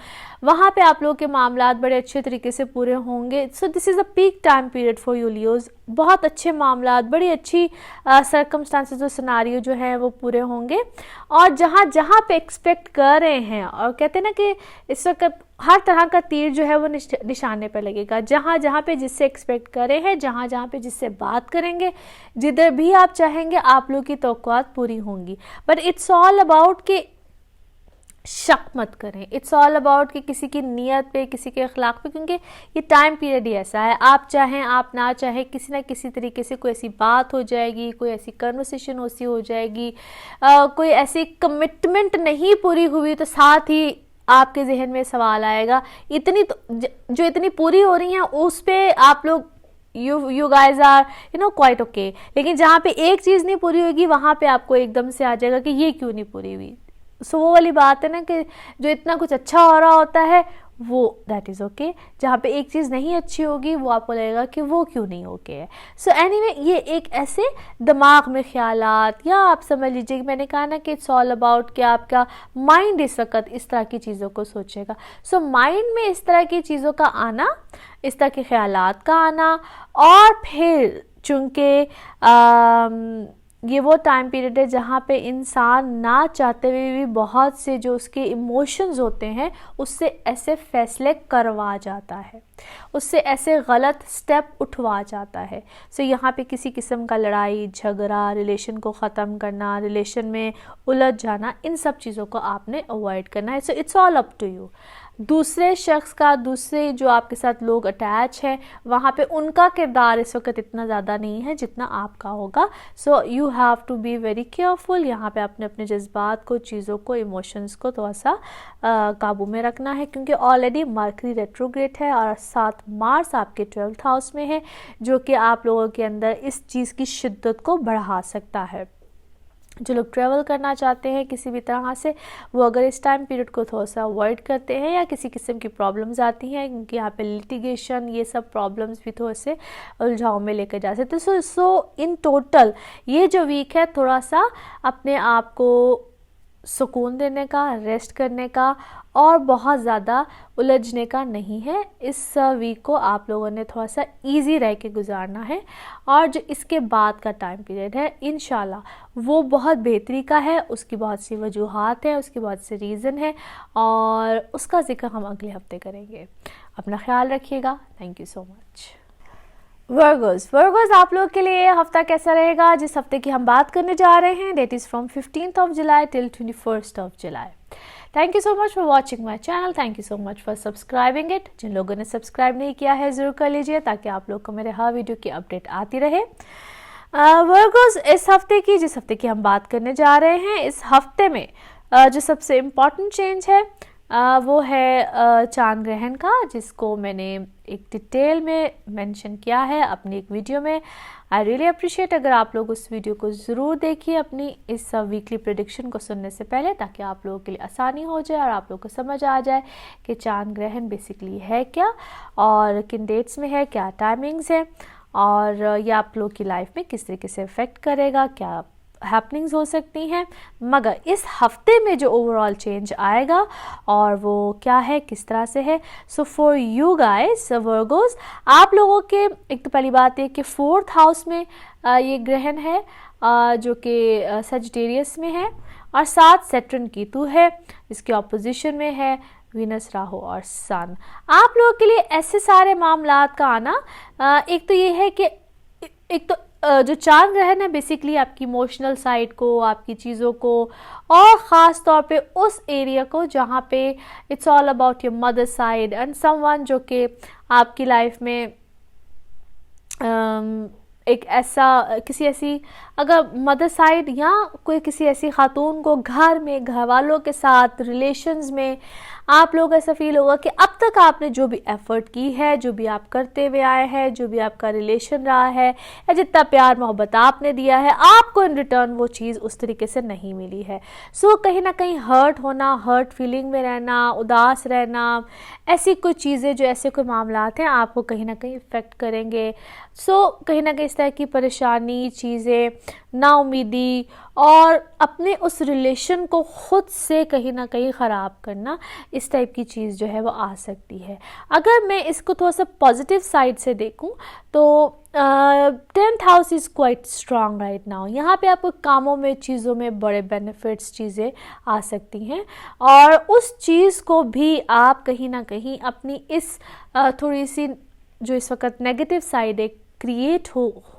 वहाँ पे आप लोगों के मामलात बड़े अच्छे तरीके से पूरे होंगे। So this is a peak time period for you Leos. बहुत अच्छे मामलात, बड़ी अच्छी सर्कमस्टांसेस और सिनारियो जो है वो पूरे होंगे। और जहाँ जहाँ पे एक्सपेक्ट कर रहे हैं, और कहते हैं ना कि इस वक्त हर तरह का तीर जो है वो निशाने पर लगेगा, जहाँ जहाँ पे जिससे एक्सपेक्ट करे हैं, जहाँ जहाँ पे जिससे बात करेंगे, जिधर भी आप चाहेंगे आप लोग की तवक्कुआत पूरी होंगी। बट इट्स ऑल अबाउट कि शक मत करें, इट्स ऑल अबाउट कि किसी की नीयत पे, किसी के अखलाक पे, क्योंकि ये टाइम पीरियड ही ऐसा है, आप चाहें आप ना चाहें, किसी ना किसी तरीके से कोई ऐसी बात हो जाएगी, कोई ऐसी कन्वर्सेशन ऐसी हो जाएगी, कोई ऐसी कमिटमेंट नहीं पूरी हुई, तो साथ ही आपके जहन में सवाल आएगा, इतनी तो जो इतनी पूरी हो रही हैं उस पे आप लोग you guys are quite okay, लेकिन जहाँ पे एक चीज़ नहीं पूरी होगी वहाँ पे आपको एकदम से आ जाएगा कि ये क्यों नहीं पूरी हुई। वो वाली बात है ना कि जो इतना कुछ अच्छा हो रहा होता है वो दैट इज़ ओके, जहाँ पे एक चीज़ नहीं अच्छी होगी वो आपको लगेगा कि वो क्यों नहीं ओके है। सो एनीवे, ये एक ऐसे दिमाग में ख्यालात, या आप समझ लीजिए कि मैंने कहा ना कि इट्स ऑल अबाउट कि आपका माइंड इस वक्त इस तरह की चीज़ों को सोचेगा। सो माइंड में इस तरह की चीज़ों का आना, इस तरह के ख्यालात का आना, और फिर चूँकि ये वो टाइम पीरियड है जहाँ पे इंसान ना चाहते हुए भी बहुत से जो उसके इमोशंस होते हैं उससे ऐसे फैसले करवा जाता है, उससे ऐसे गलत स्टेप उठवा जाता है। सो यहाँ पे किसी किस्म का लड़ाई झगड़ा, रिलेशन को ख़त्म करना, रिलेशन में उलझ जाना, इन सब चीज़ों को आपने अवॉइड करना है। So it's all up to you. दूसरे शख्स का, दूसरे जो आपके साथ लोग अटैच हैं, वहाँ पे उनका किरदार इस वक्त इतना ज़्यादा नहीं है जितना आपका होगा। So you have to be very careful. यहाँ पे आपने अपने जज्बात को, चीज़ों को, इमोशंस को थोड़ा सा काबू में रखना है, क्योंकि ऑलरेडी मरकरी रेट्रोग्रेड है और साथ मार्स आपके 12th हाउस में है, जो कि आप लोगों के अंदर इस चीज़ की शिद्दत को बढ़ा सकता है। जो लोग ट्रैवल करना चाहते हैं किसी भी तरह से, वो अगर इस टाइम पीरियड को थोड़ा सा अवॉइड करते हैं या किसी किस्म की प्रॉब्लम्स आती हैं, क्योंकि यहाँ पे लिटिगेशन ये सब प्रॉब्लम्स भी थोड़े से उलझाव में लेकर जा सकते हैं। सो इन टोटल ये जो वीक है थोड़ा सा अपने आप को सुकून देने का, रेस्ट करने का और बहुत ज़्यादा उलझने का नहीं है। इस वीक को आप लोगों ने थोड़ा सा इजी रह के गुजारना है, और जो इसके बाद का टाइम पीरियड है इंशाल्लाह वो बहुत बेहतरी का है। उसकी बहुत सी वजूहात है, उसकी बहुत से रीज़न है, और उसका जिक्र हम अगले हफ्ते करेंगे। अपना ख्याल रखिएगा। Thank you so much. Virgo's आप लोग के लिए हफ्ता कैसा रहेगा? जिस हफ्ते की हम बात करने जा रहे हैं, date is from 15th of July till 21st of July। Thank you so much for watching my channel, thank you so much for subscribing it. जिन लोगों ने सब्सक्राइब नहीं किया है ज़रूर कर लीजिए, ताकि आप लोग को मेरे हर वीडियो की अपडेट आती रहे। वर्गोस जिस हफ्ते की हम बात करने जा रहे हैं, इस हफ्ते में जो सबसे इम्पॉर्टेंट चेंज है वो है चांद ग्रहण का, जिसको मैंने एक डिटेल में मेंशन किया है अपनी एक वीडियो में। आई रियली अप्रिशिएट अगर आप लोग उस वीडियो को ज़रूर देखिए अपनी इस वीकली प्रेडिक्शन को सुनने से पहले, ताकि आप लोगों के लिए आसानी हो जाए और आप लोगों को समझ आ जाए कि चांद ग्रहण बेसिकली है क्या और किन डेट्स में है, क्या टाइमिंग्स है, और ये आप लोग की लाइफ में किस तरीके से इफ़ेक्ट करेगा, क्या हैपनिंग्स हो सकती हैं। मगर इस हफ्ते में जो ओवरऑल चेंज आएगा और वो क्या है, किस तरह से है। So for you guys Virgo's, आप लोगों के एक तो पहली बात है कि 4th हाउस में ये ग्रहण है जो कि सजिटेरियस में है, और 7 सैटर्न कीतु है, इसके ऑपोजिशन में है वीनस, राहु और सन। आप लोगों के लिए ऐसे सारे मामलात का आना, एक तो ये है कि एक तो जो चांद ग्रहण है बेसिकली आपकी इमोशनल साइड को, आपकी चीज़ों को, और ख़ास तौर पे उस एरिया को जहाँ पे it's all about your mother side and someone जो कि आपकी लाइफ में एक ऐसा किसी ऐसी अगर मदर साइड या कोई किसी ऐसी खातून को घर में, घर वालों के साथ रिलेशंस में आप लोग ऐसा फील होगा कि अब तक आपने जो भी एफर्ट की है, जो भी आप करते हुए आए हैं, जो भी आपका रिलेशन रहा है, या जितना प्यार मोहब्बत आपने दिया है, आपको इन रिटर्न वो चीज़ उस तरीके से नहीं मिली है। सो कहीं ना कहीं हर्ट होना, हर्ट फीलिंग में रहना, उदास रहना, ऐसी कोई चीज़ें जो ऐसे कोई मामलात हैं आपको कहीं ना कहीं इफ़ेक्ट करेंगे। सो कहीं ना कहीं इस तरह की परेशानी, चीज़ें, नाउमीदी और अपने उस रिलेशन को खुद से कहीं ना कहीं ख़राब करना, इस टाइप की चीज़ जो है वो आ सकती है। अगर मैं इसको थोड़ा सा पॉजिटिव साइड से देखूं तो 10th house is quite strong right now. यहाँ पे आपको कामों में, चीज़ों में बड़े बेनिफिट्स चीज़ें आ सकती हैं, और उस चीज़ को भी आप कहीं ना कहीं अपनी इस थोड़ी सी जो इस वक्त नेगेटिव साइड एक क्रिएट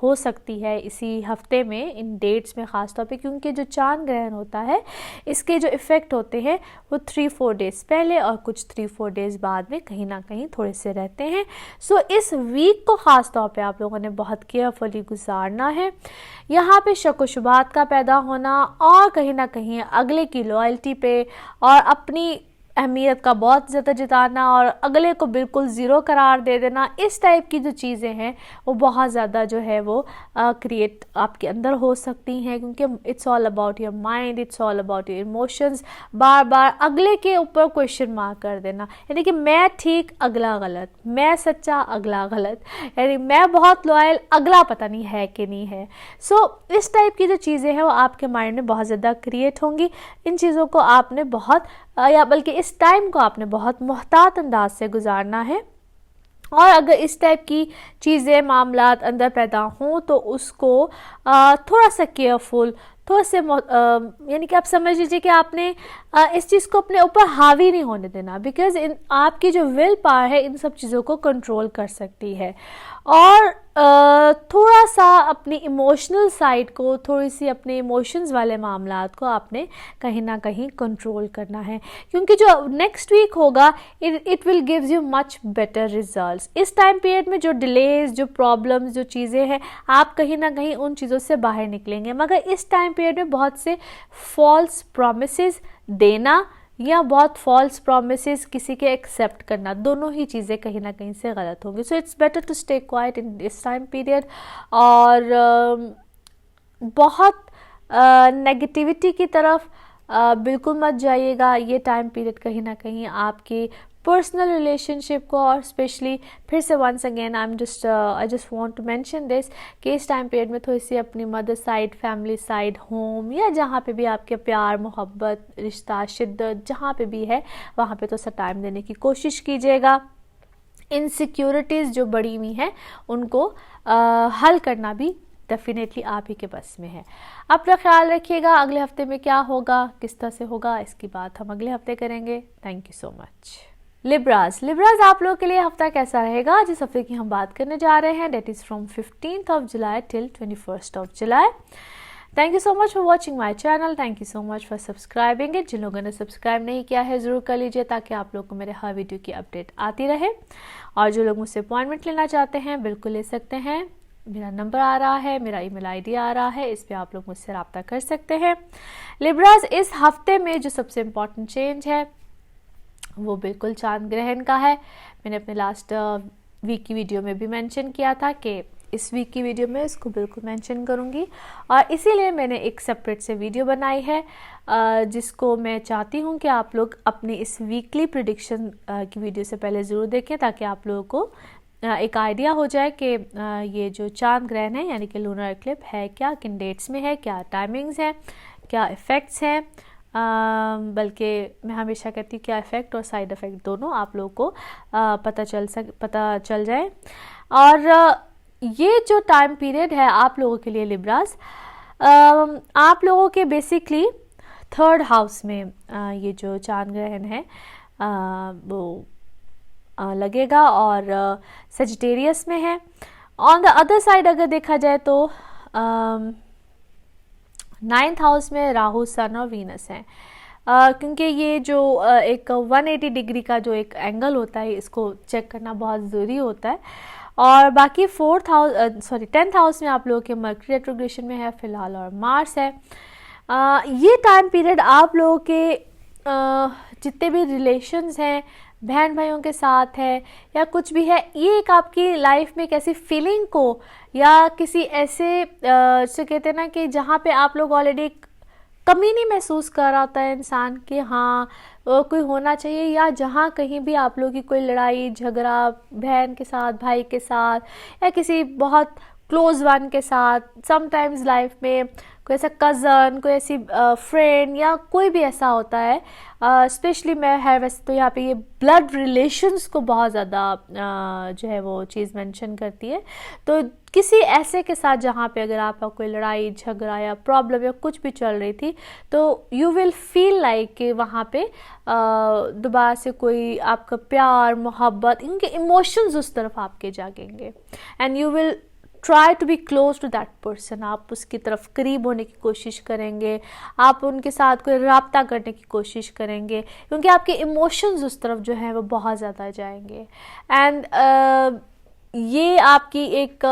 हो सकती है इसी हफ्ते में, इन डेट्स में ख़ास तौर पे, क्योंकि जो चांद ग्रहण होता है इसके जो इफ़ेक्ट होते हैं वो 3-4 डेज़ पहले और कुछ 3-4 डेज़ बाद में कहीं ना कहीं थोड़े से रहते हैं। सो इस वीक को ख़ास तौर पे आप लोगों ने बहुत केयरफुली गुजारना है। यहाँ पे शक व शुबात का पैदा होना और कहीं ना कहीं अगले की लॉयल्टी पे और अपनी अहमियत का बहुत ज़्यादा जताना और अगले को बिल्कुल ज़ीरो करार दे देना, इस टाइप की जो चीज़ें हैं वो बहुत ज़्यादा जो है वो क्रिएट आपके अंदर हो सकती हैं, क्योंकि it's all about your mind, it's all about your emotions. बार बार अगले के ऊपर क्वेश्चन मार्क कर देना, यानी कि मैं ठीक अगला गलत, मैं सच्चा अगला गलत, यानी मैं बहुत लॉयल अगला पता नहीं है कि नहीं है। सो इस टाइप की जो चीज़ें हैं वो आपके माइंड में बहुत ज़्यादा क्रिएट होंगी। इन चीज़ों को आपने बहुत या बल्कि इस टाइम को आपने बहुत मुहतात अंदाज से गुजारना है, और अगर इस टाइप की चीज़ें, मामलात अंदर पैदा हों तो उसको थोड़ा सा केयरफुल, थोड़ा से यानी कि आप समझ लीजिए कि आपने इस चीज़ को अपने ऊपर हावी नहीं होने देना, बिकॉज़ आपकी जो विल पावर है इन सब चीज़ों को कंट्रोल कर सकती है। और थोड़ा सा अपनी इमोशनल साइड को, थोड़ी सी अपने इमोशंस वाले मामलात को आपने कहीं ना कहीं कंट्रोल करना है, क्योंकि जो नेक्स्ट वीक होगा it will gives you much better results. इस टाइम पीरियड में जो डिलेज, जो प्रॉब्लम्स, जो चीज़ें हैं, आप कहीं ना कहीं उन चीज़ों से बाहर निकलेंगे। मगर इस टाइम पीरियड में बहुत से फॉल्स प्रॉमिसेस देना या बहुत फॉल्स प्रॉमिसेस किसी के एक्सेप्ट करना, दोनों ही चीज़ें कहीं ना कहीं से गलत होंगी। So it's better to stay quiet in this time period, और बहुत नेगेटिविटी की तरफ बिल्कुल मत जाइएगा। ये टाइम पीरियड कहीं ना कहीं आपकी पर्सनल रिलेशनशिप को, और स्पेशली फिर से once again I just want to mention this कि इस टाइम पीरियड में थोड़ी सी अपनी mother side, family side, home या जहाँ पे भी आपके प्यार, मोहब्बत, रिश्ता, शिद्दत जहाँ पे भी है वहाँ पे तो सा टाइम देने की कोशिश कीजिएगा। इनसिक्योरिटीज़ जो बड़ी हुई हैं उनको हल करना भी डेफिनेटली आप ही के बस में है। अपना ख्याल रखिएगा। अगले हफ्ते में क्या होगा, किस तरह से होगा, इसकी बात हम अगले हफ्ते करेंगे। Thank you so much. Libras आप लोगों के लिए हफ्ता कैसा रहेगा, जिस हफ्ते की हम बात करने जा रहे हैं, date is from 15th of July till 21st of July। Thank you so much for watching my channel. Thank you so much for subscribing it. जिन लोगों ने सब्सक्राइब नहीं किया है ज़रूर कर लीजिए, ताकि आप लोगों को मेरे हर वीडियो की अपडेट आती रहे। और जो लोग मुझसे अपॉइंटमेंट लेना चाहते हैं बिल्कुल ले सकते हैं। मेरा नंबर आ रहा है, मेरा ईमेल आईडी आ रहा है, इस पे आप लोग मुझसे रब्ता कर सकते हैं। लिब्रास, इस हफ्ते में जो सबसे इम्पॉर्टेंट चेंज है वो बिल्कुल चांद ग्रहण का है। मैंने अपने लास्ट वीक की वीडियो में भी मेंशन किया था कि इस वीक की वीडियो में इसको बिल्कुल मेंशन करूंगी, और इसीलिए मैंने एक सेपरेट से वीडियो बनाई है, जिसको मैं चाहती हूं कि आप लोग अपनी इस वीकली प्रेडिक्शन की वीडियो से पहले ज़रूर देखें, ताकि आप लोगों को एक आइडिया हो जाए कि ये जो चांद ग्रहण है यानी कि लूनर एक्लिप है क्या, किन डेट्स में है, क्या टाइमिंग्स हैं, क्या इफ़ेक्ट्स हैं। बल्कि मैं हमेशा कहती हूँ क्या इफ़ेक्ट और साइड इफ़ेक्ट दोनों आप लोगों को पता चल जाए। और ये जो टाइम पीरियड है आप लोगों के लिए लिब्रास, आप लोगों के बेसिकली 3rd हाउस में ये जो चांद ग्रहण है वो लगेगा, और सजिटेरियस में है। ऑन द अदर साइड अगर देखा जाए तो 9th हाउस में राहु, सन और वीनस हैं। क्योंकि ये जो एक 180 डिग्री का जो एक एंगल होता है, इसको चेक करना बहुत ज़रूरी होता है। और बाकी 10th हाउस में आप लोगों के मर्करी रेट्रोग्रेशन में है फिलहाल, और मार्स है। ये टाइम पीरियड आप लोगों के जितने भी रिलेशंस हैं, बहन भाइयों के साथ है या कुछ भी है, ये एक आपकी लाइफ में एक ऐसी फीलिंग को या किसी ऐसे से कहते हैं ना कि जहाँ पे आप लोग ऑलरेडी कमी नहीं महसूस कर रहा होता है इंसान कि हाँ कोई होना चाहिए, या जहाँ कहीं भी आप लोगों की कोई लड़ाई झगड़ा बहन के साथ, भाई के साथ, या किसी बहुत क्लोज वन के साथ, समटाइम्स लाइफ में कोई ऐसा कज़न, कोई ऐसी फ्रेंड या कोई भी ऐसा होता है। स्पेशली मैं है वैसे तो यहाँ पे ये ब्लड रिलेशंस को बहुत ज़्यादा जो है वो चीज़ मेंशन करती है। तो किसी ऐसे के साथ जहाँ पे अगर आपका कोई लड़ाई झगड़ा या प्रॉब्लम या कुछ भी चल रही थी, तो यू विल फील लाइक कि वहाँ पे दोबारा से कोई आपका प्यार, मोहब्बत, इनके इमोशंस उस तरफ आपके जागेंगे, and you will try to be close to that person. आप उसकी तरफ करीब होने की कोशिश करेंगे, आप उनके साथ कोई रब्ता करने की कोशिश करेंगे, क्योंकि आपके इमोशंस उस तरफ जो है वो बहुत ज़्यादा जाएंगे। एंड ये आपकी एक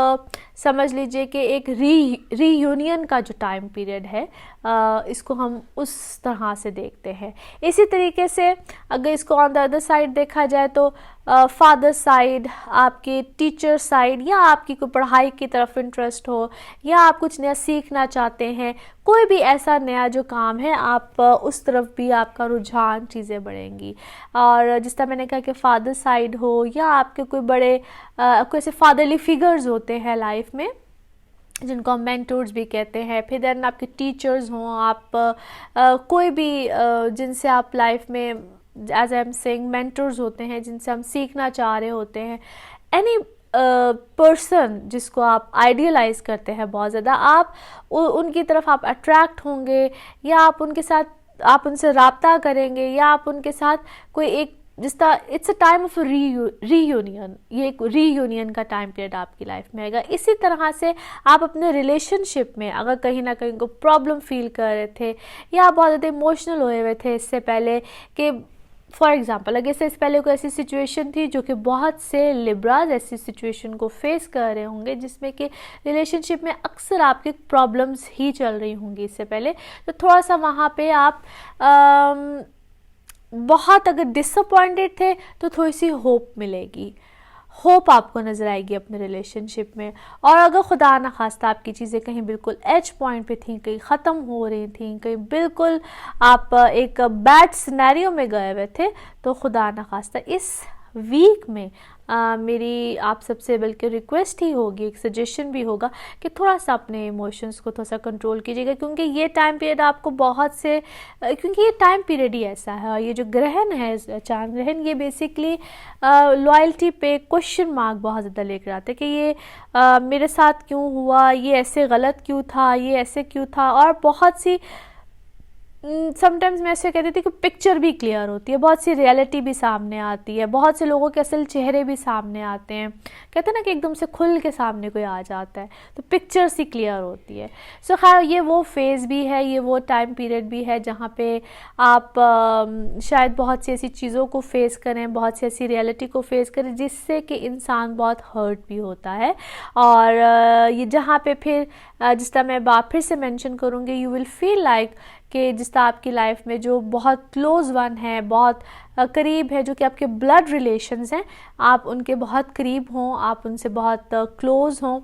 समझ लीजिए कि एक रीयूनियन का जो टाइम पीरियड है, इसको हम उस तरह से देखते हैं। इसी तरीके से अगर इसको ऑन द अदर साइड देखा जाए तो फादर साइड, आपके टीचर साइड, या आपकी कोई पढ़ाई की तरफ इंटरेस्ट हो, या आप कुछ नया सीखना चाहते हैं, कोई भी ऐसा नया जो काम है, आप उस तरफ भी आपका रुझान, चीज़ें बढ़ेंगी। और जिस तरह मैंने कहा कि फादर साइड हो, या आपके कोई बड़े कोई ऐसे फादरली फिगर्स होते हैं लाइफ में जिनको हम मेंटोर्स भी कहते हैं, फिर देन आपके टीचर्स हों, आप कोई भी जिनसे आप लाइफ में as I am saying mentors होते हैं, जिनसे हम सीखना चाह रहे होते हैं, एनी पर्सन जिसको आप आइडियलाइज करते हैं बहुत ज़्यादा, आप उनकी तरफ आप अट्रैक्ट होंगे, या आप उनके साथ आप उनसे रब्ता करेंगे, या आप उनके साथ कोई एक जिस तरह it's a time of reunion, ये एक रीयूनियन का टाइम पीरियड आपकी लाइफ में आएगा। इसी तरह से आप अपने रिलेशनशिप में अगर कहीं ना कहीं को प्रॉब्लम फील कर रहे थे, या आप बहुत ज़्यादा इमोशनल हुए हुए थे इससे पहले, कि फॉर एग्जाम्पल अगर इससे पहले कोई ऐसी सिचुएशन थी जो कि बहुत से लिब्राज ऐसी सिचुएशन को फेस कर रहे होंगे जिसमें कि रिलेशनशिप में अक्सर आपकी प्रॉब्लम्स ही चल रही होंगी इससे पहले, तो थोड़ा सा वहाँ पे आप बहुत अगर डिसअपॉइंटेड थे तो थोड़ी सी होप मिलेगी। होप आपको नज़र आएगी अपने रिलेशनशिप में। और अगर खुदा न खास्ता आपकी चीज़ें कहीं बिल्कुल एज पॉइंट पे थी, कहीं ख़त्म हो रही थी, कहीं बिल्कुल आप एक बैड सिनेरियो में गए हुए थे, तो खुदा न खास्ता इस वीक में मेरी आप सबसे बल्कि रिक्वेस्ट ही होगी, एक सजेशन भी होगा कि थोड़ा सा अपने इमोशंस को थोड़ा सा कंट्रोल कीजिएगा, क्योंकि ये टाइम पीरियड आपको बहुत से क्योंकि ये टाइम पीरियड ही ऐसा है। ये जो ग्रहण है, चांद ग्रहण, ये बेसिकली लॉयल्टी पे क्वेश्चन मार्क बहुत ज़्यादा लेकर आते हैं कि ये मेरे साथ क्यों हुआ, ये ऐसे गलत क्यों था, ये ऐसे क्यों था। और बहुत सी समटाइम्स मैं ऐसे कहती थी कि पिक्चर भी क्लियर होती है, बहुत सी रियलिटी भी सामने आती है, बहुत से लोगों के असल चेहरे भी सामने आते हैं। कहते हैं ना कि एकदम से खुल के सामने कोई आ जाता है, तो पिक्चर सी क्लियर होती है। सो खैर ये वो फेज़ भी है, ये वो टाइम पीरियड भी है जहाँ पे आप शायद बहुत सी ऐसी चीज़ों को फेस करें, बहुत सी ऐसी रियलिटी को फेस करें जिससे कि इंसान बहुत हर्ट भी होता है। और ये जहाँ पे फिर जिस तरह मैं बात फिर से मेंशन करूँगी, यू विल फील लाइक कि जिस तरह आपकी लाइफ में जो बहुत क्लोज़ वन है, बहुत करीब है, जो कि आपके ब्लड रिलेशंस हैं, आप उनके बहुत करीब हों, आप उनसे बहुत क्लोज़ हों।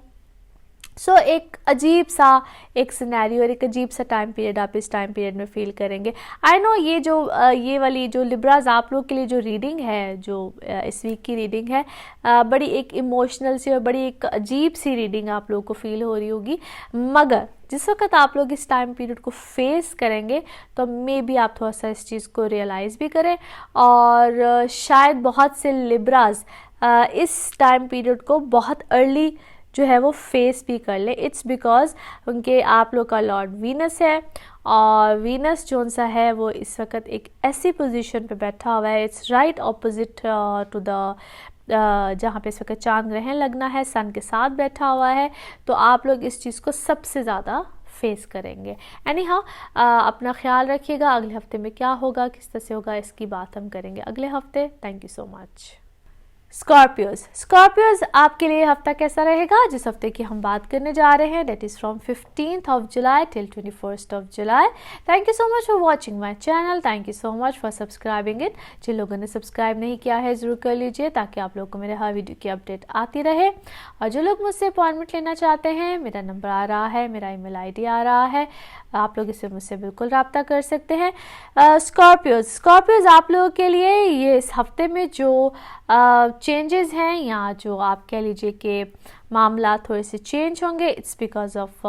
सो एक अजीब सा एक सिनेरियो और एक अजीब सा टाइम पीरियड आप इस टाइम पीरियड में फील करेंगे। आई नो ये जो ये वाली जो लिब्राज आप लोग के लिए जो रीडिंग है, जो इस वीक की रीडिंग है, बड़ी एक इमोशनल सी और बड़ी एक अजीब सी रीडिंग आप लोगों को फील हो रही होगी। मगर जिस वक्त आप लोग इस टाइम पीरियड को फेस करेंगे तो मे बी आप थोड़ा सा इस चीज़ को रियलाइज़ भी करें, और शायद बहुत से लिब्राज इस टाइम पीरियड को बहुत अर्ली जो है वो फेस भी कर ले। इट्स बिकॉज उनके आप लोग का लॉर्ड वीनस है, और वीनस जोन सा है वो इस वक्त एक ऐसी पोजीशन पे बैठा हुआ है, it's right opposite to the जहाँ पे इस वक्त चांद ग्रहण लगना है, सन के साथ बैठा हुआ है। तो आप लोग इस चीज़ को सबसे ज़्यादा फेस करेंगे। एनी हाँ, अपना ख्याल रखिएगा। अगले हफ्ते में क्या होगा, किस तरह से होगा, इसकी बात हम करेंगे अगले हफ्ते। Thank you so much. Scorpios आपके लिए हफ्ता कैसा रहेगा? जिस हफ्ते की हम बात करने जा रहे हैं, that is from 15th of July till 21st of July। Thank you so much for watching my channel, thank you so much for subscribing it. जिन लोगों ने सब्सक्राइब नहीं किया है ज़रूर कर लीजिए, ताकि आप लोगों को मेरे हर वीडियो की अपडेट आती रहे। और जो लोग मुझसे अपॉइंटमेंट लेना चाहते हैं, मेरा नंबर आ रहा है, मेरा email ID आ रहा है, आप लोग इससे मुझसे बिल्कुल रब्ता कर सकते हैं। स्कॉर्पियोज आप लोगों के लिए ये इस हफ्ते में जो चेंजेस हैं, या जो आप कह लीजिए कि मामला थोड़े से चेंज होंगे, इट्स बिकॉज ऑफ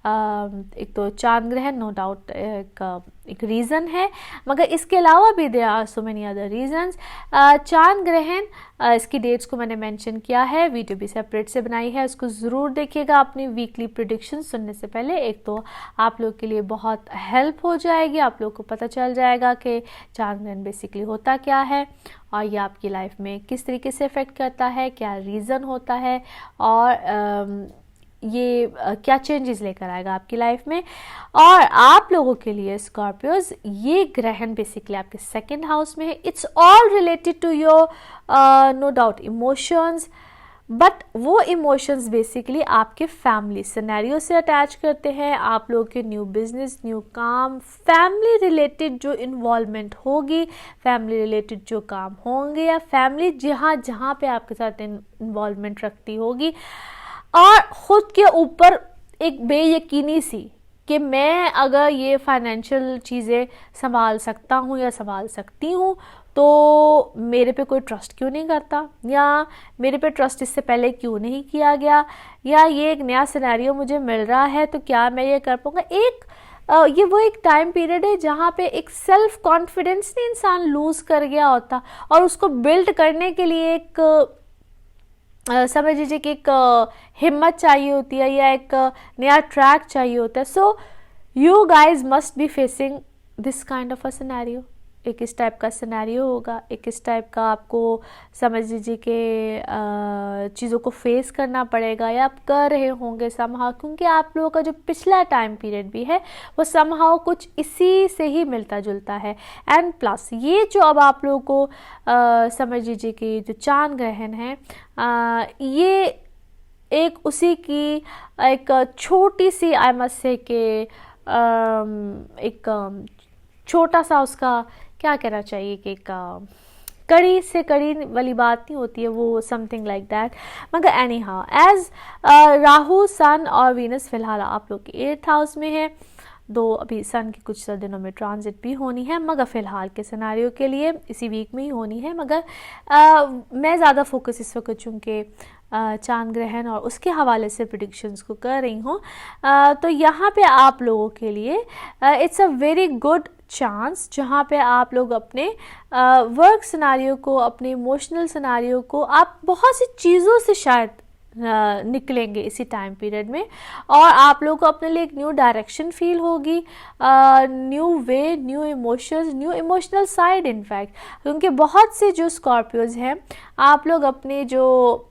एक तो चांद ग्रहण, नो डाउट एक रीज़न है, मगर इसके अलावा भी there are so many other reasons. चांद ग्रहण इसकी डेट्स को मैंने मेंशन किया है, वीडियो भी सेपरेट से बनाई है, उसको ज़रूर देखिएगा अपनी वीकली प्रेडिक्शन सुनने से पहले। एक तो आप लोग के लिए बहुत हेल्प हो जाएगी, आप लोग को पता चल जाएगा कि चांद ग्रहण बेसिकली होता क्या है, और ये आपकी लाइफ में किस तरीके से इफ़ेक्ट करता है, क्या रीज़न होता है, और ये क्या चेंजेस लेकर आएगा आपकी लाइफ में। और आप लोगों के लिए स्कॉर्पियोज ये ग्रहण बेसिकली आपके सेकंड हाउस में है। It's all related to your no doubt emotions, but वो इमोशंस बेसिकली आपके फैमिली सिनेरियो से अटैच करते हैं। आप लोगों के न्यू बिजनेस, न्यू काम, फैमिली रिलेटेड जो इन्वॉल्वमेंट होगी, फैमिली रिलेटेड जो काम होंगे, या फैमिली जहाँ जहाँ पे आपके साथ इन्वॉल्वमेंट रखती होगी, और ख़ुद के ऊपर एक बेयकीनी सी कि मैं अगर ये फाइनेंशियल चीज़ें संभाल सकता हूँ या संभाल सकती हूँ, तो मेरे पे कोई ट्रस्ट क्यों नहीं करता, या मेरे पे ट्रस्ट इससे पहले क्यों नहीं किया गया, या ये एक नया सिनेरियो मुझे मिल रहा है तो क्या मैं ये कर पाऊँगा। ये वो एक टाइम पीरियड है जहाँ पे एक सेल्फ कॉन्फिडेंस नहीं इंसान लूज़ कर गया होता, और उसको बिल्ड करने के लिए एक समझ लीजिए कि एक हिम्मत चाहिए होती है, या एक नया ट्रैक चाहिए होता है। So you guys must be facing this kind of a scenario. एक इस टाइप का सिनेरियो होगा, एक इस टाइप का आपको समझ लीजिए कि चीज़ों को फेस करना पड़ेगा, या आप कर रहे होंगे समहाउ, क्योंकि आप लोगों का जो पिछला टाइम पीरियड भी है वो समहाउ कुछ इसी से ही मिलता जुलता है। एंड प्लस ये जो अब आप लोगों को समझ लीजिए कि जो चांद ग्रहण है, ये एक उसी की एक छोटी सी आई मस्ट से कि एक छोटा सा उसका क्या कहना चाहिए कि एक कड़ी से कड़ी वाली बात नहीं होती है वो, समथिंग लाइक दैट। मगर एनी हाउ, एज राहु, सन और वीनस फिलहाल आप लोग के 8th हाउस में है, दो अभी सन की कुछ दिनों में ट्रांजिट भी होनी है, मगर फ़िलहाल के सिनारियो के लिए इसी वीक में ही होनी है। मगर मैं ज़्यादा फोकस इस वक्त चूँकि चांद ग्रहण और उसके हवाले से प्रिडिक्शंस को कर रही हूँ, तो यहाँ पे आप लोगों के लिए it's a very good chance जहाँ पे आप लोग अपने वर्क सिनारियो को, अपने इमोशनल सिनारियो को, आप बहुत सी चीज़ों से शायद निकलेंगे इसी टाइम पीरियड में, और आप लोगों को अपने लिए एक न्यू डायरेक्शन फील होगी, new way, new emotions, new emotional side in fact. क्योंकि बहुत से जो स्कॉर्पियोज हैं, आप लोग अपने जो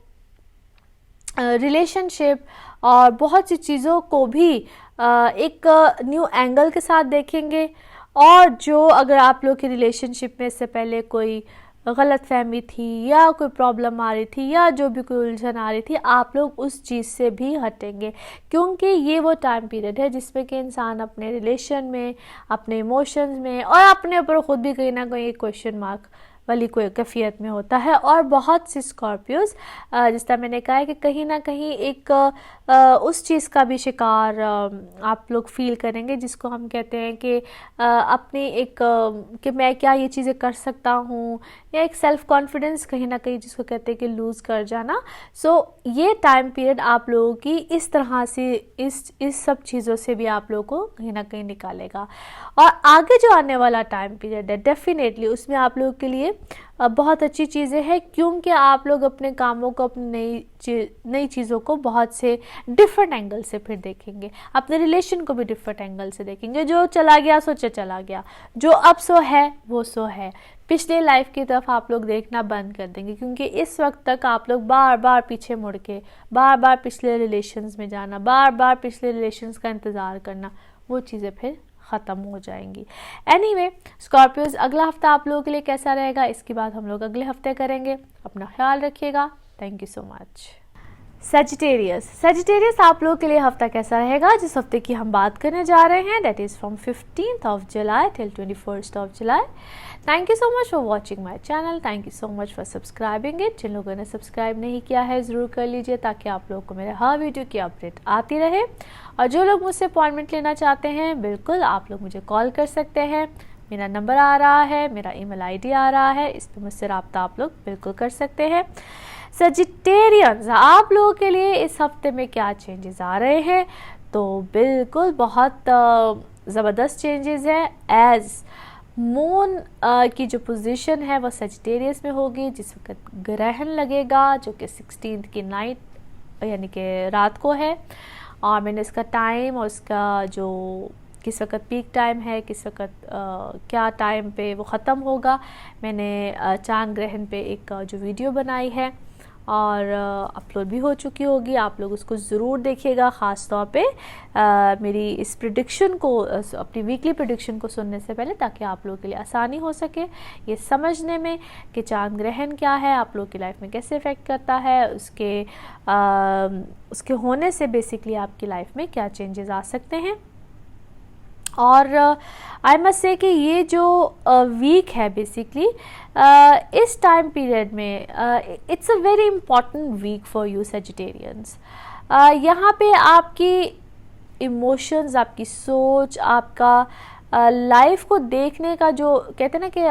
रिलेशनशिप और बहुत सी चीज़ों को भी एक न्यू एंगल के साथ देखेंगे, और जो अगर आप लोग की रिलेशनशिप में इससे पहले कोई गलत फहमी थी या कोई प्रॉब्लम आ रही थी या जो भी कोई उलझन आ रही थी, आप लोग उस चीज़ से भी हटेंगे। क्योंकि ये वो टाइम पीरियड है जिसमें कि इंसान अपने रिलेशन में, अपने इमोशंस में और अपने ऊपर ख़ुद भी कहीं ना कहीं एक क्वेश्चन मार्क वाली कोई कैफियत में होता है। और बहुत सी स्कॉर्पियोज जिस तरह मैंने कहा है कि कहीं ना कहीं एक उस चीज़ का भी शिकार आप लोग फील करेंगे जिसको हम कहते हैं कि अपनी एक कि मैं क्या ये चीज़ें कर सकता हूँ, या एक सेल्फ कॉन्फिडेंस कहीं ना कहीं जिसको कहते हैं कि लूज़ कर जाना। सो ये टाइम पीरियड आप लोगों की इस तरह से इस सब चीज़ों से भी आप लोगों को कहीं ना कहीं निकालेगा। और आगे जो आने वाला टाइम पीरियड है डेफिनेटली उसमें आप लोगों के लिए बहुत अच्छी चीज़ें हैं, क्योंकि आप लोग अपने कामों को, अपनी नई चीज़ों को बहुत से डिफरेंट एंगल से फिर देखेंगे, अपने रिलेशन को भी डिफरेंट एंगल से देखेंगे। जो चला गया सो चला गया, जो अब सो है वो सो है। पिछले लाइफ की तरफ आप लोग देखना बंद कर देंगे, क्योंकि इस वक्त तक आप लोग बार बार पीछे मुड़ के बार बार पिछले रिलेशंस में जाना, बार बार पिछले रिलेशंस का इंतज़ार करना, वो चीज़ें फिर ख़त्म हो जाएंगी। एनीवे स्कॉर्पियोज, अगला हफ्ता आप लोगों के लिए कैसा रहेगा इसकी बात हम लोग अगले हफ्ते करेंगे। अपना ख्याल रखिएगा। Thank you so much. Sagittarius आप लोगों के लिए हफ्ता कैसा रहेगा, जिस हफ्ते की हम बात करने जा रहे हैं, that is from 15th of July till 21st of July। Thank you so much for watching my channel, thank you so much for subscribing it. जिन लोगों ने सब्सक्राइब नहीं किया है ज़रूर कर लीजिए, ताकि आप लोगों को मेरे हर वीडियो की अपडेट आती रहे। और जो लोग मुझसे अपॉइंटमेंट लेना चाहते हैं, बिल्कुल आप लोग मुझे कॉल कर सकते हैं। मेरा नंबर आ रहा है, मेरा ईमेल आईडी आ रहा है, इस पर मुझसे रब्ता आप लोग बिल्कुल कर सकते हैं। सजिटेरियंस, आप लोगों के लिए इस हफ्ते में क्या चेंजेस आ रहे हैं, तो बिल्कुल बहुत ज़बरदस्त चेंजेस है। एज मून की जो पोजीशन है वो सजिटेरियस में होगी, जिस वक्त ग्रहण लगेगा जो कि 16th की नाइट यानी कि रात को है। और मैंने इसका टाइम और उसका जो किस वक्त पीक टाइम है, किस वक्त क्या टाइम पे वो ख़त्म होगा, मैंने चांद ग्रहण पे एक जो वीडियो बनाई है और अपलोड भी हो चुकी होगी, आप लोग उसको ज़रूर देखिएगा। ख़ास तौर पे मेरी इस प्रेडिक्शन को, अपनी वीकली प्रेडिक्शन को सुनने से पहले, ताकि आप लोगों के लिए आसानी हो सके ये समझने में कि चांद ग्रहण क्या है, आप लोग की लाइफ में कैसे इफ़ेक्ट करता है, उसके होने से बेसिकली आपकी लाइफ में क्या चेंजेस आ सकते हैं। और आई मस्ट से कि ये जो वीक है बेसिकली इस टाइम पीरियड में it's a very important week for you sagittarians. यहाँ पे आपकी इमोशंस, आपकी सोच, आपका लाइफ को देखने का जो कहते हैं ना कि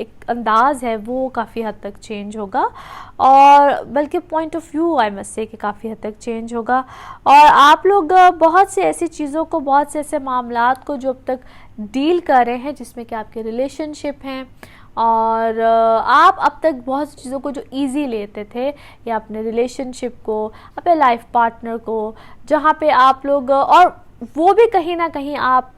एक अंदाज है, वो काफ़ी हद तक चेंज होगा। और बल्कि point of view I must say कि काफ़ी हद तक चेंज होगा। और आप लोग बहुत से ऐसी चीज़ों को, बहुत से ऐसे मामलात को जो अब तक डील कर रहे हैं, जिसमें कि आपके रिलेशनशिप हैं, और आप अब तक बहुत सी चीज़ों को जो इजी लेते थे, या अपने रिलेशनशिप को, अपने लाइफ पार्टनर को, जहाँ पे आप लोग, और वो भी कहीं ना कहीं आप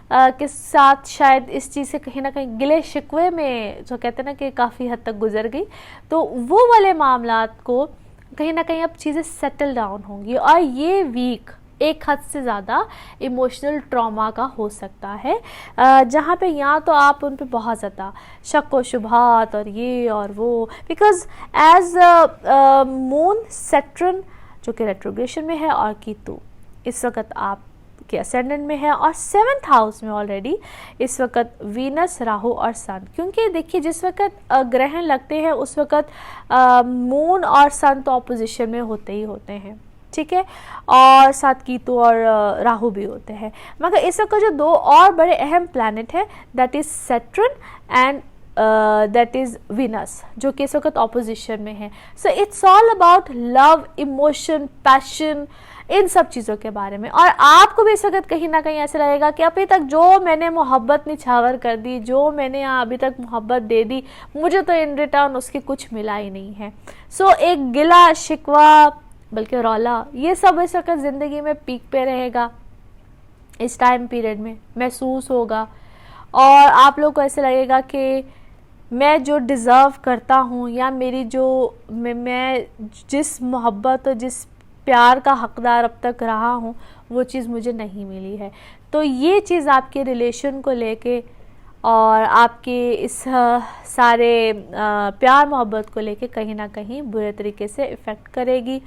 के साथ शायद इस चीज़ से कहीं ना कहीं गिले शिकवे में, जो कहते हैं ना कि काफ़ी हद तक गुजर गई, तो वो वाले मामलात को कहीं ना कहीं अब चीज़ें सेटल डाउन होंगी। और ये वीक एक हद से ज़्यादा इमोशनल ट्रॉमा का हो सकता है, जहाँ पे या तो आप उन पे बहुत ज़्यादा शक व शुबहात और ये और वो, बिकॉज एज मून सैटर्न जो कि रेट्रोग्रेशन में है, और कीतु इस वक्त आप आपके असेंडेंट में है और 7th हाउस में ऑलरेडी इस वक्त वीनस, राहु और सन। क्योंकि देखिए जिस वक्त ग्रहण लगते हैं उस वक्त मून और सन तो ऑपोजिशन में होते ही होते हैं, ठीक है, और साथ कीतु और राहु भी होते हैं। मगर इस वक्त जो दो और बड़े अहम प्लैनेट है that is Saturn and that is Venus, जो कि इस वक्त ऑपोजिशन में है। So it's all about love, emotion, passion, इन सब चीज़ों के बारे में। और आपको भी इस वक्त कहीं ना कहीं ऐसा लगेगा कि अभी तक जो मैंने मोहब्बत निछावर कर दी, जो मैंने अभी तक मोहब्बत दे दी, मुझे तो इन रिटर्न उसकी कुछ मिला ही नहीं है। सो एक गिला शिकवा, बल्कि रौला, ये सब इस वक्त ज़िंदगी में पीक पे रहेगा, इस टाइम पीरियड में महसूस होगा। और आप लोग को ऐसे लगेगा कि मैं जो डिज़र्व करता हूँ या मेरी जो मैं जिस मोहब्बत और जिस प्यार का हकदार अब तक रहा हूँ वो चीज़ मुझे नहीं मिली है। तो ये चीज़ आपके रिलेशन को लेके और आपके इस सारे प्यार मोहब्बत को लेके कहीं ना कहीं बुरे तरीके से इफ़ेक्ट करेगी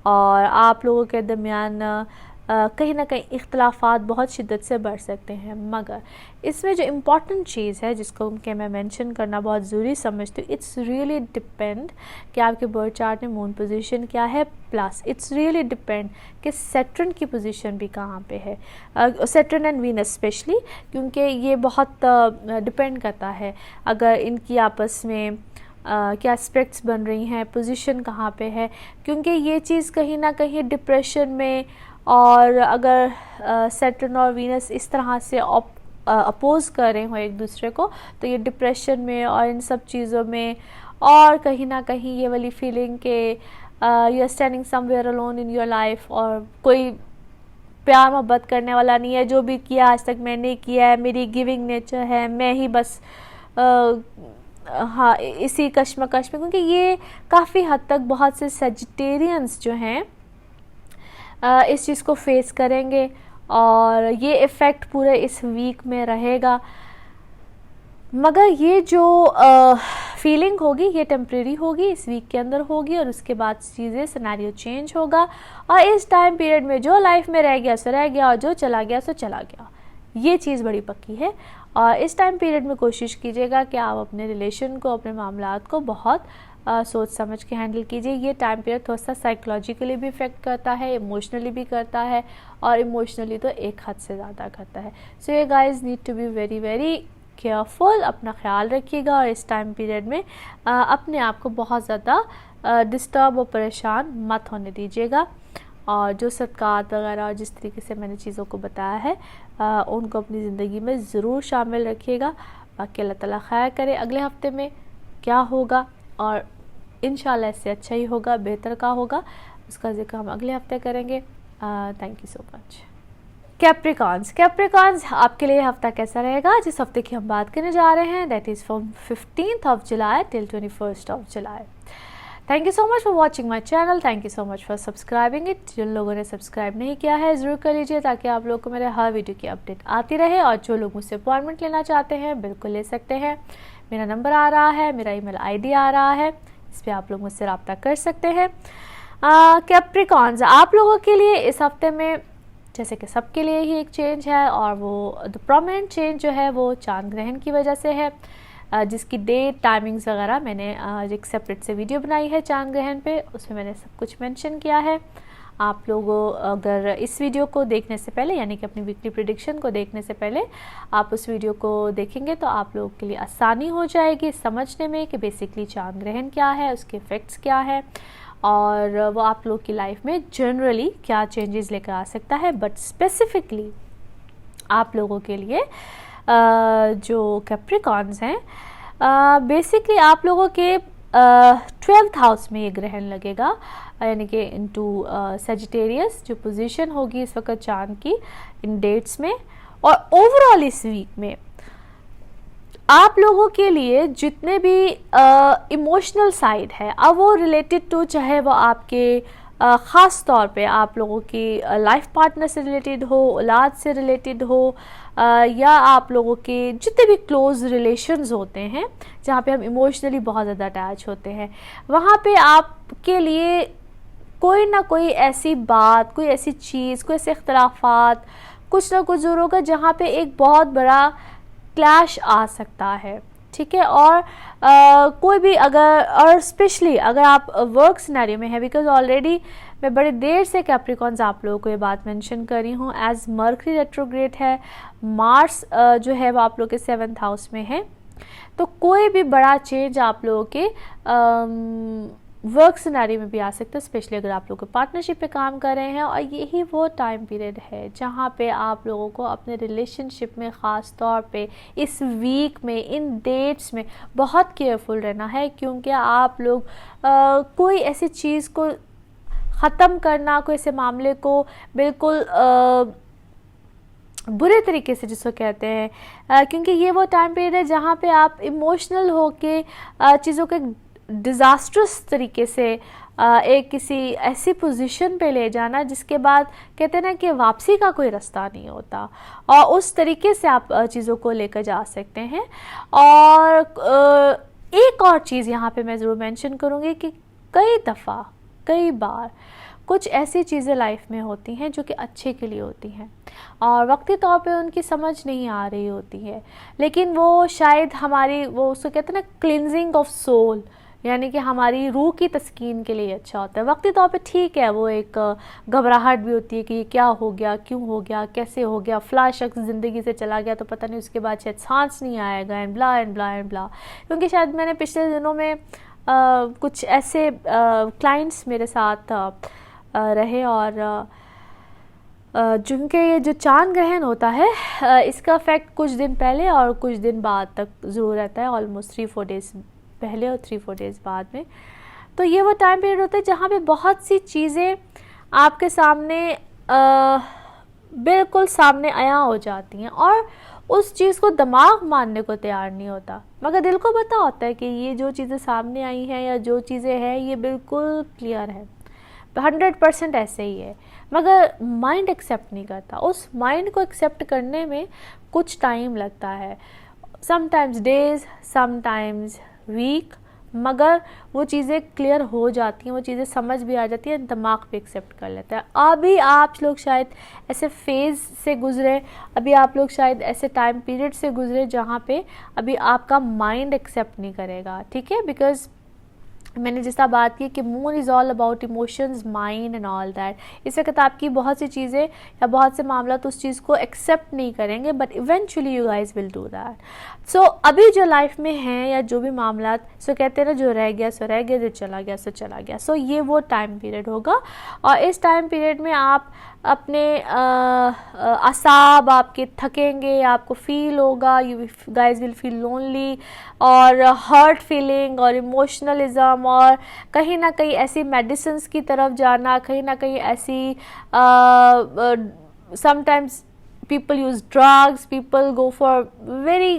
और आप लोगों के दरमियान कहीं ना कहीं इख्तलाफात बहुत शिद्दत से बढ़ सकते हैं। मगर इसमें जो इम्पॉर्टेंट चीज़ है जिसको कि मैं मेंशन करना बहुत ज़रूरी समझती हूँ, इट्स रियली डिपेंड कि आपके बर्थ चार्ट में मून पोजीशन क्या है, प्लस इट्स रियली डिपेंड कि सैटर्न की पोजीशन भी कहाँ पे है, सैटर्न एंड वीनस स्पेशली, क्योंकि ये बहुत डिपेंड करता है अगर इनकी आपस में क्या एस्पेक्ट्स बन रही हैं, पोजीशन कहाँ पे है। क्योंकि ये चीज़ कहीं ना कहीं डिप्रेशन में, और अगर सैटर्न और वीनस इस तरह से अपोज कर रहे हो एक दूसरे को, तो ये डिप्रेशन में और इन सब चीज़ों में, और कहीं ना कहीं ये वाली फीलिंग कि you are standing somewhere alone in your life, और कोई प्यार मोहब्बत करने वाला नहीं है, जो भी किया आज तक मैंने किया है, मेरी गिविंग नेचर है, मैं ही बस हाँ इसी कश्मकश में। क्योंकि ये काफ़ी हद तक बहुत से सेजिटेरियंस जो हैं इस चीज़ को फेस करेंगे और ये इफ़ेक्ट पूरे इस वीक में रहेगा। मगर ये जो फीलिंग होगी ये टेम्प्रेरी होगी, इस वीक के अंदर होगी, और उसके बाद चीज़ें सिनेरियो चेंज होगा। और इस टाइम पीरियड में जो लाइफ में रह गया सो रह गया, और जो चला गया सो चला गया, ये चीज़ बड़ी पक्की है। और इस टाइम पीरियड में कोशिश कीजिएगा कि आप अपने रिलेशन को, अपने मामलात को बहुत सोच समझ के हैंडल कीजिए। ये टाइम पीरियड थोड़ा सा साइकोलॉजिकली भी इफ़ेक्ट करता है, इमोशनली भी करता है, और इमोशनली तो एक हद से ज़्यादा करता है। सो ये guys need to be very very careful, अपना ख्याल रखिएगा और इस टाइम पीरियड में अपने आप को बहुत ज़्यादा डिस्टर्ब और परेशान मत होने दीजिएगा। और जो सदक़ात वगैरह और जिस तरीके से मैंने चीज़ों को बताया है उनको अपनी ज़िंदगी में ज़रूर शामिल रखिएगा। बाकी अल्लाह ताला खैर करे अगले हफ्ते में क्या होगा, और इंशाल्लाह इससे अच्छा ही होगा, बेहतर का होगा, उसका जिक्र हम अगले हफ्ते करेंगे। Thank you so much. Capricorns आपके लिए हफ्ता कैसा रहेगा? जिस हफ्ते की हम बात करने जा रहे हैं that is from 15th July till 21st July. Thank you so much for watching my channel, thank you so much for subscribing it. जिन लोगों ने सब्सक्राइब नहीं किया है ज़रूर कर लीजिए ताकि आप लोगों को मेरे हर वीडियो की अपडेट आती रहे। और जो लोग मुझसे अपॉइंटमेंट लेना चाहते हैं बिल्कुल ले सकते हैं, मेरा नंबर आ रहा है, मेरा ईमेल आईडी आ रहा है, इस पर आप लोग मुझसे रब्ता कर सकते हैं। कैप्रिकॉन्स आप लोगों के लिए इस हफ्ते में जैसे कि सबके लिए ही एक चेंज है, और वो द प्रोमिनेंट चेंज जो है वो चांद ग्रहण की वजह से है, जिसकी डेट, टाइमिंग्स वगैरह मैंने एक सेपरेट से वीडियो बनाई है चांद ग्रहण पे, उसमें मैंने सब कुछ मेंशन किया है। आप लोगों अगर इस वीडियो को देखने से पहले यानी कि अपनी वीकली प्रेडिक्शन को देखने से पहले आप उस वीडियो को देखेंगे तो आप लोगों के लिए आसानी हो जाएगी समझने में कि बेसिकली चांद ग्रहण क्या है, उसके इफ़ेक्ट्स क्या है, और वो आप लोग की लाइफ में जनरली क्या चेंजेस लेकर आ सकता है। बट स्पेसिफिकली आप लोगों के लिए जो कैप्रिकॉन्स हैं, बेसिकली आप लोगों के 12th हाउस में ये ग्रहण लगेगा, यानी कि इनटू सेजिटेरियस जो पोजीशन होगी इस वक्त चांद की इन डेट्स में। और ओवरऑल इस वीक में आप लोगों के लिए जितने भी इमोशनल साइड है, अब वो रिलेटेड टू चाहे वो आपके ख़ास तौर पे आप लोगों की लाइफ पार्टनर से रिलेटेड हो, औलाद से रिलेटेड हो, या आप लोगों के जितने भी क्लोज़ रिलेशंस होते हैं जहाँ पे हम इमोशनली बहुत ज़्यादा अटैच होते हैं, वहाँ पे आपके लिए कोई ना कोई ऐसी बात, कोई ऐसी चीज़, कोई ऐसे इख्तलाफात, कुछ ना कुछ ज़रूर होगा जहाँ पे एक बहुत बड़ा क्लैश आ सकता है, ठीक है। और कोई भी अगर, और स्पेशली अगर आप वर्क सिनेरियो में है, बिकॉज ऑलरेडी मैं बड़ी देर से कैप्रिकॉन्स आप लोगों को ये बात मेंशन कर रही हूँ, एज मर्करी रेट्रोग्रेड है, मार्स जो है वो आप लोग के 7th हाउस में है, तो कोई भी बड़ा चेंज आप लोगों के वर्क सिनेरियो में भी आ सकता है, स्पेशली अगर आप लोग पार्टनरशिप पे काम कर रहे हैं। और यही वो टाइम पीरियड है जहाँ पे आप लोगों को अपने रिलेशनशिप में ख़ास तौर पे इस वीक में, इन डेट्स में बहुत केयरफुल रहना है, क्योंकि आप लोग कोई ऐसी चीज़ को ख़त्म करना, कोई ऐसे मामले को बिल्कुल बुरे तरीके से जिसको कहते हैं, क्योंकि ये वो टाइम पीरियड है जहाँ पे आप इमोशनल होके चीज़ों को डिज़ास्ट्रस तरीके से एक किसी ऐसी पोजीशन पे ले जाना जिसके बाद कहते हैं ना कि वापसी का कोई रास्ता नहीं होता, और उस तरीके से आप चीज़ों को लेकर जा सकते हैं। और एक और चीज़ यहाँ पे मैं ज़रूर मेंशन करूँगी कि कई बार कुछ ऐसी चीज़ें लाइफ में होती हैं जो कि अच्छे के लिए होती हैं और वक्ती तौर पे उनकी समझ नहीं आ रही होती है, लेकिन वो शायद हमारी, वो उसको कहते हैं ना क्लिनजिंग ऑफ सोल, यानी कि हमारी रूह की तस्कीन के लिए अच्छा होता है। वक्ती तौर पे ठीक है, वो एक घबराहट भी होती है कि ये क्या हो गया, क्यों हो गया, कैसे हो गया, फ़ला शख्स ज़िंदगी से चला गया तो पता नहीं उसके बाद शायद सांस नहीं आएगा, and blah and blah and blah. क्योंकि शायद मैंने पिछले दिनों में कुछ ऐसे क्लाइंट्स मेरे साथ रहे, और जिनके ये जो चांद ग्रहण होता है इसका इफेक्ट कुछ दिन पहले और कुछ दिन बाद तक ज़रूर रहता है, ऑलमोस्ट 3-4 डेज़ पहले और 3-4 डेज़ बाद में। तो ये वो टाइम पीरियड होता है जहाँ पे बहुत सी चीज़ें आपके सामने बिल्कुल सामने आया हो जाती हैं और उस चीज़ को दिमाग मानने को तैयार नहीं होता, मगर दिल को पता होता है कि ये जो चीज़ें सामने आई हैं या जो चीज़ें हैं ये बिल्कुल क्लियर है, 100% ऐसे ही है, मगर माइंड एक्सेप्ट नहीं करता। उस माइंड को एक्सेप्ट करने में कुछ टाइम लगता है, समटाइम्स डेज, समटाइम्स वीक, मगर वो चीज़ें क्लियर हो जाती हैं, वो चीज़ें समझ भी आ जाती हैं, दिमाग भी एक्सेप्ट कर लेता है। अभी आप लोग शायद ऐसे फेज़ से गुज़रे, अभी आप लोग शायद ऐसे टाइम पीरियड से गुज़रे जहाँ पे अभी आपका माइंड एक्सेप्ट नहीं करेगा, ठीक है। बिकॉज मैंने जिस तरह बात की कि moon is all about emotions, mind and all that, इस वक्त आपकी बहुत सी चीज़ें या बहुत से मामला तो उस चीज़ को एक्सेप्ट नहीं करेंगे, but eventually you guys will do that. So अभी जो लाइफ में है या जो भी मामला, सो कहते हैं ना जो रह गया सो रह गया, जो चला गया सो चला गया। सो ये वो टाइम पीरियड होगा, और इस टाइम पीरियड में आप अपने असाब आपके थकेंगे, आपको फील होगा, you guys will feel lonely और हर्ट फीलिंग और इमोशनलिज्म, और कहीं ना कहीं ऐसी मेडिसिन्स की तरफ जाना, कहीं ना कहीं ऐसी sometimes people use drugs, people go for very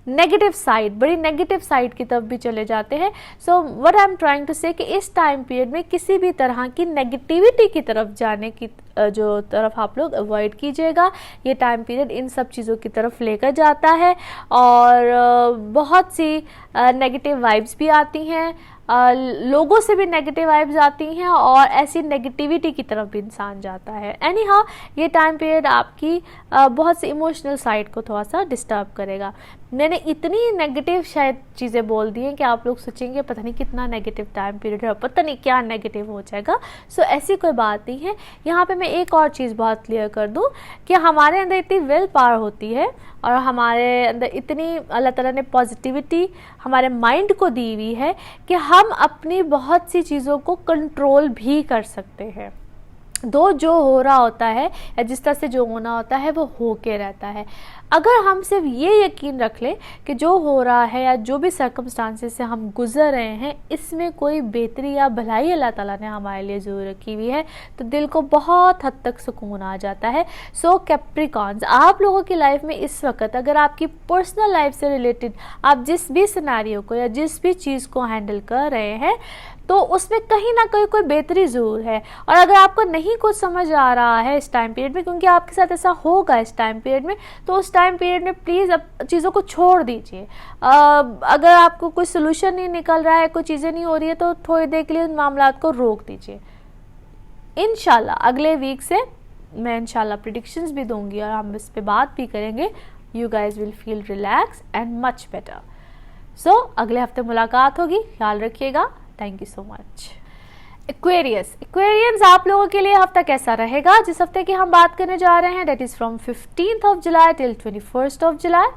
negative side, बड़ी नेगेटिव साइड की तरफ भी चले जाते हैं। So what I am trying to say कि इस टाइम पीरियड में किसी भी तरह की नेगेटिविटी की तरफ जाने की जो तरफ आप लोग अवॉइड कीजिएगा। ये टाइम पीरियड इन सब चीज़ों की तरफ लेकर जाता है, और बहुत सी नेगेटिव वाइब्स भी आती हैं, लोगों से भी नेगेटिव वाइब्स आती हैं, और ऐसी नेगेटिविटी की तरफ भी इंसान जाता है। एनी हाउ ये टाइम पीरियड आपकी बहुत सी इमोशनल साइड को थोड़ा सा डिस्टर्ब करेगा। मैंने इतनी नेगेटिव शायद चीज़ें बोल दी हैं कि आप लोग सोचेंगे पता नहीं कितना नेगेटिव टाइम पीरियड है, पता नहीं क्या नेगेटिव हो जाएगा। सो ऐसी कोई बात नहीं है। यहाँ पे मैं एक और चीज़ बहुत क्लियर कर दूँ कि हमारे अंदर इतनी विल पावर होती है, और हमारे अंदर इतनी अल्लाह ताला ने पॉजिटिविटी हमारे माइंड को दी हुई है कि हम अपनी बहुत सी चीज़ों को कंट्रोल भी कर सकते हैं। दो जो हो रहा होता है या जिस तरह से जो होना होता है वो हो के रहता है। अगर हम सिर्फ ये यकीन रख लें कि जो हो रहा है या जो भी सर्कमस्टांसेस से हम गुजर रहे हैं इसमें कोई बेहतरी या भलाई अल्लाह ताला ने हमारे लिए ज़रूर रखी हुई है, तो दिल को बहुत हद तक सुकून आ जाता है। सो कैप्रिकॉन्स, आप लोगों की लाइफ में इस वक्त अगर आपकी पर्सनल लाइफ से रिलेटेड आप जिस भी सिनेरियो को या जिस भी चीज़ को हैंडल कर रहे हैं तो उसमें कहीं ना कहीं कोई बेहतरी ज़रूर है। और अगर आपको नहीं कुछ समझ आ रहा है इस टाइम पीरियड में, क्योंकि आपके साथ ऐसा होगा इस टाइम पीरियड में, तो उस टाइम पीरियड में प्लीज़ अब चीज़ों को छोड़ दीजिए। अगर आपको कोई सोल्यूशन नहीं निकल रहा है, कोई चीज़ें नहीं हो रही है, तो थोड़ी देर के लिए उन मामलात को रोक दीजिए। इंशाल्लाह अगले वीक से मैं इंशाल्लाह प्रेडिक्शंस भी दूंगी और हम इस पे बात भी करेंगे, you guys will feel relax and much better. So अगले हफ्ते मुलाकात होगी, ख्याल रखिएगा, thank you so much. Aquarians आप लोगों के लिए हफ्ता कैसा रहेगा? जिस हफ्ते की हम बात करने जा रहे हैं that is from 15th of July till 21st of July।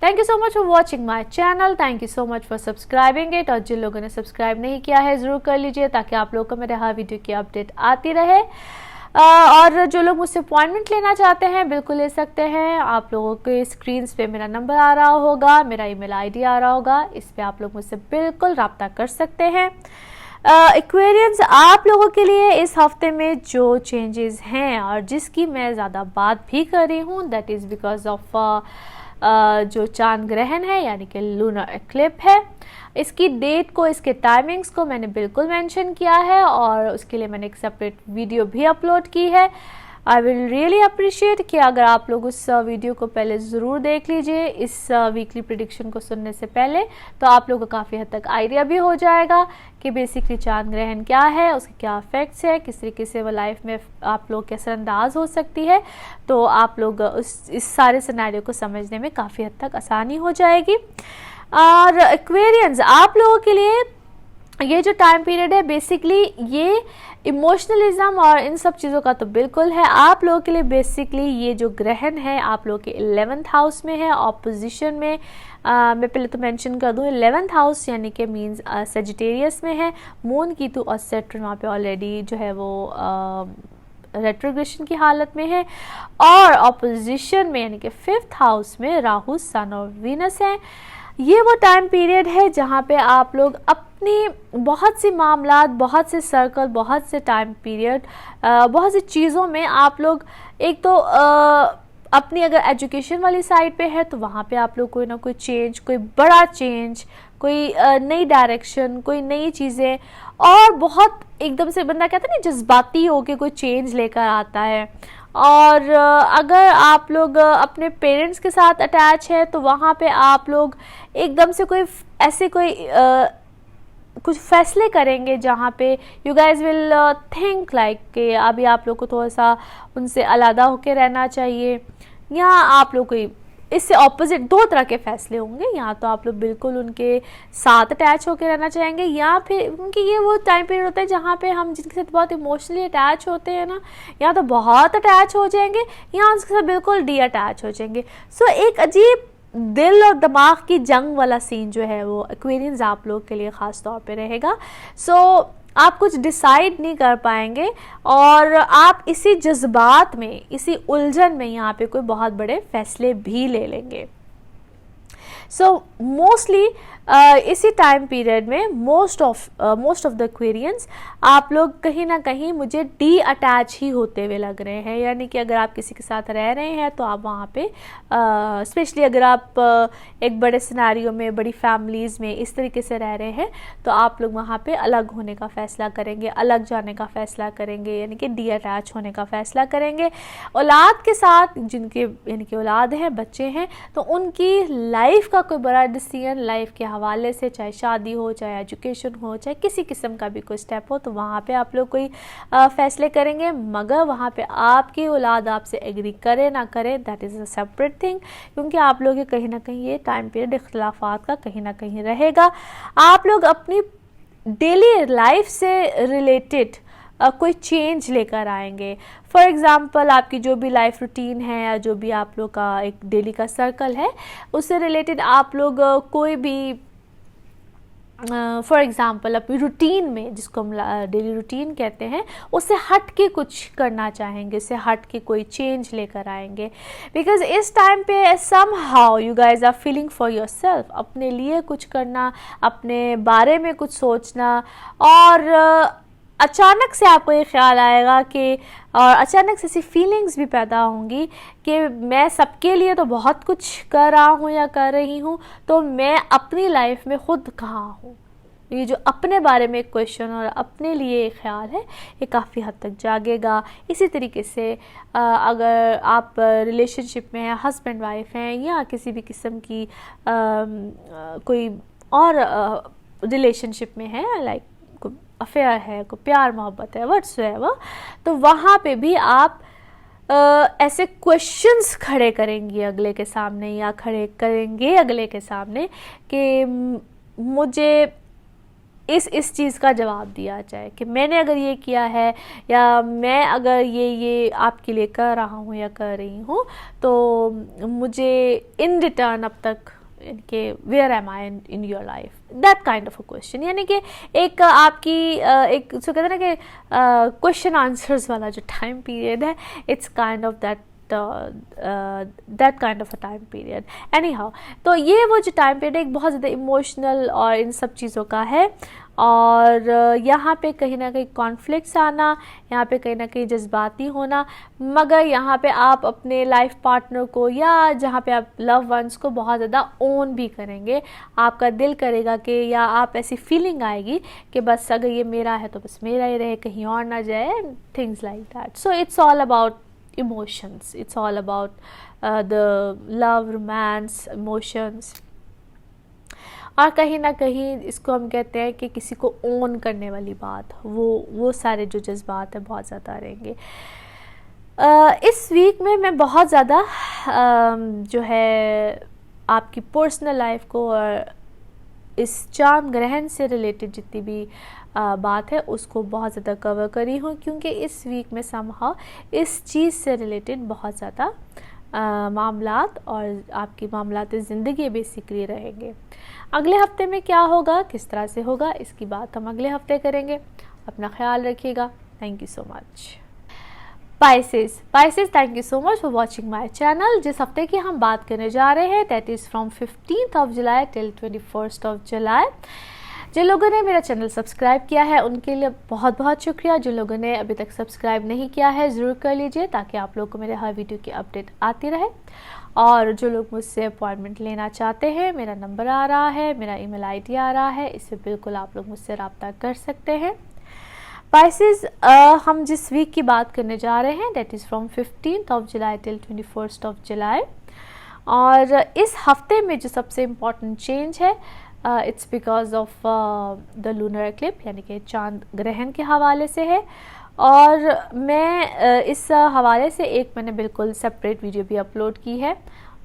Thank you so much for watching my channel, thank you so much for subscribing it. और जिन लोगों ने सब्सक्राइब नहीं किया है ज़रूर कर लीजिए ताकि आप लोगों को मेरे हर वीडियो की अपडेट आती रहे। और जो लोग मुझसे अपॉइंटमेंट लेना चाहते हैं बिल्कुल ले सकते हैं। आप लोगों के स्क्रीन पे मेरा नंबर आ रहा होगा, मेरा ईमेल आईडी आ रहा होगा, इस पे आप लोग मुझसे बिल्कुल रब्ता कर सकते हैं। एक्वेरियंस आप लोगों के लिए इस हफ्ते में जो चेंजेस हैं और जिसकी मैं ज़्यादा बात भी कर रही हूँ दैट इज़ बिकॉज ऑफ जो चांद ग्रहण है यानी कि लूनर एक्लिप है। इसकी डेट को, इसके टाइमिंग्स को मैंने बिल्कुल मेंशन किया है और उसके लिए मैंने एक सेपरेट वीडियो भी अपलोड की है। आई विल रियली अप्रिशिएट कि अगर आप लोग उस वीडियो को पहले ज़रूर देख लीजिए इस वीकली प्रेडिक्शन को सुनने से पहले, तो आप लोगों को काफ़ी हद तक आइडिया भी हो जाएगा कि बेसिकली चांद ग्रहण क्या है, उसके क्या इफेक्ट्स है, किस तरीके से वो लाइफ में आप लोग के असरअंदाज हो सकती है। तो आप लोग इस सारे सिनेरियो को समझने में काफ़ी हद तक आसानी हो जाएगी। और एक्वेरियंस आप लोगों के लिए ये जो टाइम पीरियड है बेसिकली ये इमोशनलिज्म और इन सब चीज़ों का तो बिल्कुल है। आप लोगों के लिए बेसिकली ये जो ग्रहण है आप लोगों के 11th हाउस में है, ऑपोजिशन में मैं पहले तो मेंशन कर दूँ 11th हाउस यानी कि मींस सेजिटेरियस में है। मून, कीतु और सैटर्न वहाँ पे ऑलरेडी जो है वो रेट्रोग्रेशन की हालत में है। और ऑपोजिशन में यानी कि 5th हाउस में राहु, सन और वीनस है। ये वो टाइम पीरियड है जहाँ पे आप लोग अपनी बहुत सी मामलात, बहुत से सर्कल, बहुत से टाइम पीरियड, बहुत सी चीज़ों में आप लोग एक तो अपनी अगर एजुकेशन वाली साइड पे है तो वहाँ पे आप लोग कोई ना कोई चेंज, कोई बड़ा चेंज, कोई नई डायरेक्शन, कोई नई चीज़ें और बहुत एकदम से बंदा कहता है ना जज्बाती होके कोई चेंज लेकर आता है। और अगर आप लोग अपने पेरेंट्स के साथ अटैच है तो वहाँ पे आप लोग एकदम से कोई ऐसे कोई कुछ फैसले करेंगे जहाँ पे you guys will think like कि अभी आप लोग को थोड़ा सा उनसे अलग होकर रहना चाहिए, या आप लोग कोई इससे ऑपोजिट दो तरह के फैसले होंगे। या तो आप लोग बिल्कुल उनके साथ अटैच होकर रहना चाहेंगे या फिर उनकी ये वो टाइम पीरियड होता है जहाँ पे हम जिनके साथ बहुत इमोशनली अटैच होते हैं ना, या तो बहुत अटैच हो जाएंगे या उनके साथ बिल्कुल डी अटैच हो जाएंगे। सो एक अजीब दिल और दिमाग की जंग वाला सीन जो है वो एक्वेरियंस आप लोग के लिए ख़ास तौर पे रहेगा। सो आप कुछ डिसाइड नहीं कर पाएंगे और आप इसी जज्बात में, इसी उलझन में यहाँ पे कोई बहुत बड़े फैसले भी ले लेंगे। सो मोस्टली इसी टाइम पीरियड में मोस्ट ऑफ द एक्वेरियंस आप लोग कहीं ना कहीं मुझे डी अटैच ही होते हुए लग रहे हैं। यानी कि अगर आप किसी के साथ रह रहे हैं तो आप वहाँ पे स्पेशली अगर आप एक बड़े सिनेरियो में, बड़ी फैमिलीज़ में इस तरीके से रह रहे हैं तो आप लोग वहाँ पे अलग होने का फ़ैसला करेंगे, अलग जाने का फ़ैसला करेंगे, यानी कि डी अटैच होने का फ़ैसला करेंगे। औलाद के साथ जिनके यानी कि औलाद हैं, बच्चे हैं, तो उनकी लाइफ का कोई बड़ा डिसीजन लाइफ के हवाले से, चाहे शादी हो, चाहे एजुकेशन हो, चाहे किसी किस्म का भी कोई स्टेप हो, तो वहाँ पे आप लोग कोई फैसले करेंगे। मगर वहाँ पे आपकी औलाद आपसे एग्री करे ना करे that is a separate thing, क्योंकि आप लोग कहीं ना कहीं ये टाइम पीरियड इख्तिलाफात का कहीं ना कहीं रहेगा। आप लोग अपनी डेली लाइफ से रिलेटेड कोई चेंज लेकर आएंगे। फॉर एग्ज़ाम्पल आपकी जो भी लाइफ रूटीन है या जो भी आप लोग का एक डेली का सर्कल है उससे रिलेटेड आप लोग कोई भी फॉर एग्ज़ाम्पल अपनी रूटीन में, जिसको हम डेली रूटीन कहते हैं, उससे हट के कुछ करना चाहेंगे, उससे हट के कोई चेंज लेकर आएंगे। बिकॉज इस टाइम पे somehow you guys are feeling for yourself, अपने लिए कुछ करना, अपने बारे में कुछ सोचना, और अचानक से आपको ये ख्याल आएगा कि, और अचानक से ऐसी फीलिंग्स भी पैदा होंगी कि मैं सबके लिए तो बहुत कुछ कर रहा हूँ या कर रही हूँ, तो मैं अपनी लाइफ में ख़ुद कहाँ हूँ। ये जो अपने बारे में क्वेश्चन और अपने लिए ख्याल है ये काफ़ी हद तक जागेगा। इसी तरीके से अगर आप रिलेशनशिप में हैं, हस्बैंड वाइफ हैं, या किसी भी किस्म की कोई और रिलेशनशिप में है, लाइक अफेयर है, कोई प्यार मोहब्बत है, व्हाट्सएवर, तो वहाँ पे भी आप ऐसे क्वेश्चंस खड़े करेंगी अगले के सामने या खड़े करेंगे अगले के सामने कि मुझे इस चीज़ का जवाब दिया जाए कि मैंने अगर ये किया है या मैं अगर ये आपके लिए कर रहा हूँ या कर रही हूँ तो मुझे इन रिटर्न अब तक इनके where am I in your life, that kind of a question. यानी कि एक आपकी एक जो कहते हैं ना कि क्वेश्चन आंसर्स वाला जो टाइम पीरियड है, it's kind of that kind of a time period. Any how, तो ये वो जो टाइम पीरियड एक बहुत ज़्यादा इमोशनल और इन सब चीज़ों का है, और यहाँ पे कहीं ना कहीं कॉन्फ्लिक्ट्स आना, यहाँ पे कहीं ना कहीं जज्बाती होना, मगर यहाँ पे आप अपने लाइफ पार्टनर को या जहाँ पे आप लव वंस को बहुत ज़्यादा ओन भी करेंगे। आपका दिल करेगा कि, या आप ऐसी फीलिंग आएगी कि बस अगर ये मेरा है तो बस मेरा ही रहे, कहीं और ना जाए, things like that. So it's all about emotions, it's all about the love, romance, emotions। और कहीं ना कहीं इसको हम कहते हैं कि किसी को ओन करने वाली बात, वो सारे जो जज्बात हैं बहुत ज़्यादा रहेंगे। इस वीक में मैं बहुत ज़्यादा जो है आपकी पर्सनल लाइफ को और इस चांद ग्रहण से रिलेटेड जितनी भी बात है उसको बहुत ज़्यादा कवर करी हूँ, क्योंकि इस वीक में समहाउ इस चीज़ से रिलेटेड बहुत ज़्यादा मामलात और आपकी मामलात ज़िंदगी बेसिकली रहेंगे। अगले हफ्ते में क्या होगा, किस तरह से होगा, इसकी बात हम अगले हफ्ते करेंगे। अपना ख्याल रखिएगा। Thank you so much. Pisces, thank you so much for watching my channel. जिस हफ्ते की हम बात करने जा रहे हैं that is from 15th of July till 21st of July। जिन लोगों ने मेरा चैनल सब्सक्राइब किया है उनके लिए बहुत बहुत शुक्रिया। जिन लोगों ने अभी तक सब्सक्राइब नहीं किया है ज़रूर कर लीजिए, ताकि आप लोगों को मेरे हर वीडियो की अपडेट आती रहे। और जो लोग मुझसे अपॉइंटमेंट लेना चाहते हैं, मेरा नंबर आ रहा है, मेरा ईमेल आईडी आ रहा है, इससे बिल्कुल आप लोग मुझसे रब्ता कर सकते हैं। Pisces, हम जिस वीक की बात करने जा रहे हैं that is from 15th of July till 21st of July। और इस हफ्ते में जो सबसे इम्पॉर्टेंट चेंज है it's because of the lunar eclipse, यानी कि चांद ग्रहण के हवाले से है। और मैं इस हवाले से एक मैंने बिल्कुल सेपरेट वीडियो भी अपलोड की है,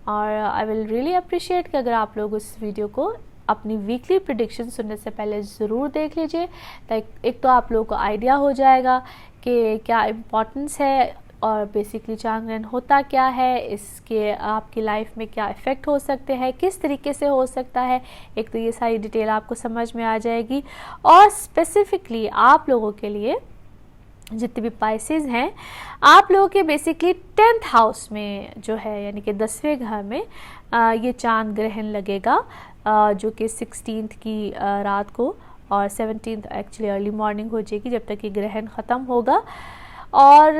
और आई विल रियली अप्रिशिएट कि अगर आप लोग उस वीडियो को अपनी वीकली प्रेडिक्शन सुनने से पहले ज़रूर देख लीजिए। एक तो आप लोगों को आइडिया हो जाएगा कि क्या इम्पोर्टेंस है और बेसिकली चांद ग्रहण होता क्या है, इसके आपकी लाइफ में क्या इफ़ेक्ट हो सकते हैं, किस तरीके से हो सकता है। एक तो ये सारी डिटेल आपको समझ में आ जाएगी। और स्पेसिफिकली आप लोगों के लिए जितने भी पाइसेस हैं, आप लोगों के बेसिकली 10th हाउस में जो है, यानी कि 10वें घर में ये चांद ग्रहण लगेगा, जो कि 16th की रात को, और 17th एक्चुअली अर्ली मॉर्निंग हो जाएगी जब तक ये ग्रहण ख़त्म होगा। और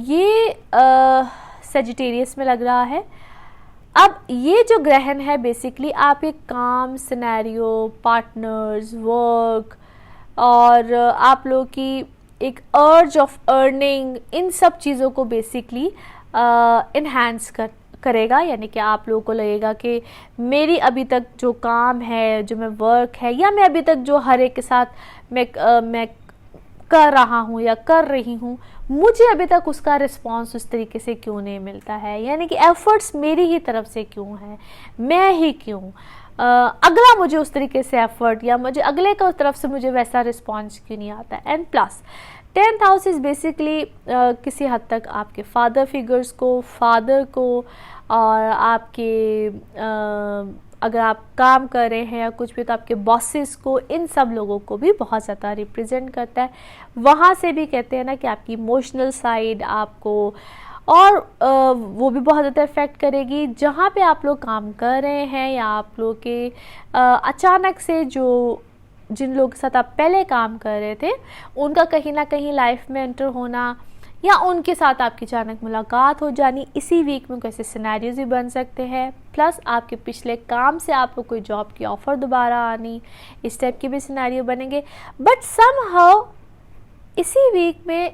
ये सेजिटेरियस में लग रहा है। अब ये जो ग्रहण है बेसिकली आपके काम, सिनेरियो, पार्टनर्स, वर्क और आप लोगों की एक अर्ज ऑफ अर्निंग, इन सब चीज़ों को बेसिकली इन्हांस करेगा। यानी कि आप लोगों को लगेगा कि मेरी अभी तक जो काम है, जो मैं वर्क है, या मैं अभी तक जो हर एक के साथ मैं कर रहा हूँ या कर रही हूँ, मुझे अभी तक उसका रिस्पांस उस तरीके से क्यों नहीं मिलता है, यानी कि एफर्ट्स मेरी ही तरफ से क्यों है, मैं ही क्यों, अगला मुझे उस तरीके से एफर्ट या मुझे अगले की तरफ से मुझे वैसा रिस्पांस क्यों नहीं आता। And plus 10th house is basically किसी हद तक आपके फादर फिगर्स को, फादर को, और आपके अगर आप काम कर रहे हैं या कुछ भी तो आपके बॉसेस को, इन सब लोगों को भी बहुत ज़्यादा रिप्रेजेंट करता है। वहाँ से भी कहते हैं ना कि आपकी इमोशनल साइड आपको और वो भी बहुत ज़्यादा इफ़ेक्ट करेगी। जहाँ पे आप लोग काम कर रहे हैं या आप लोग के अचानक से जिन लोगों के साथ आप पहले काम कर रहे थे उनका कहीं ना कहीं लाइफ में एंटर होना, या उनके साथ आपकी अचानक मुलाकात हो जानी, इसी वीक में कैसे सिनेरियोज भी बन सकते हैं। प्लस आपके पिछले काम से आपको कोई जॉब की ऑफ़र दोबारा आनी, इस टाइप के भी सिनेरियो बनेंगे। बट समहाउ इसी वीक में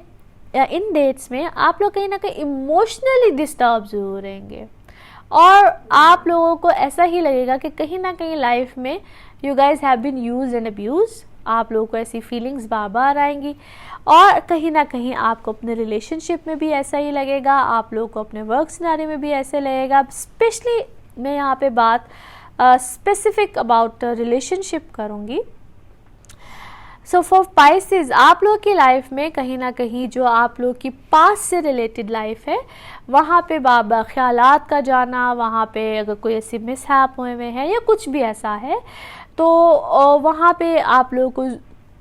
या इन डेट्स में आप लोग कहीं ना कहीं इमोशनली डिस्टर्ब ज़रूर रहेंगे, और आप लोगों को ऐसा ही लगेगा कि कहीं ना कहीं लाइफ में you guys have been used and abused, आप लोगों को ऐसी फीलिंग्स बार बार आएंगी और कहीं ना कहीं आपको अपने रिलेशनशिप में भी ऐसा ही लगेगा, आप लोगों को अपने वर्क सिनेरियो में भी ऐसे लगेगा। स्पेशली मैं यहाँ पे बात स्पेसिफिक अबाउट रिलेशनशिप करूँगी। सो फॉर पाइसेस, आप लोग की लाइफ में कहीं ना कहीं जो आप लोग की पास से रिलेटेड लाइफ है वहाँ पे बाबा ख्यालात का जाना, वहाँ पे अगर कोई ऐसी मिसहैप हुए हुए हैं या कुछ भी ऐसा है तो वहाँ पे आप लोगों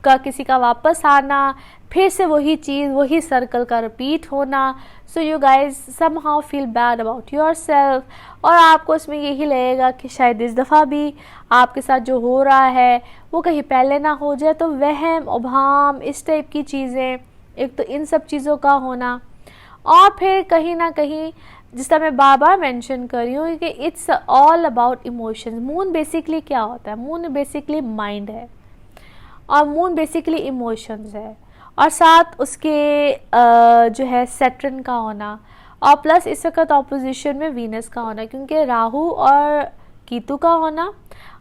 का किसी का वापस आना, फिर से वही चीज़ वही सर्कल का रिपीट होना। सो you guys somehow feel bad about your self और आपको इसमें यही लगेगा कि शायद इस दफ़ा भी आपके साथ जो हो रहा है वो कहीं पहले ना हो जाए। तो वहम उभाम इस टाइप की चीज़ें, एक तो इन सब चीज़ों का होना और फिर कहीं ना कहीं जिस तरह मैं बार बार मेंशन कर रही हूँ कि it's all about emotions. Moon basically क्या होता है? मून बेसिकली माइंड है और मून बेसिकली इमोशंस है और साथ उसके जो है सैटर्न का होना और प्लस इस वक्त ऑपोजिशन में वीनस का होना, क्योंकि राहु और केतु का होना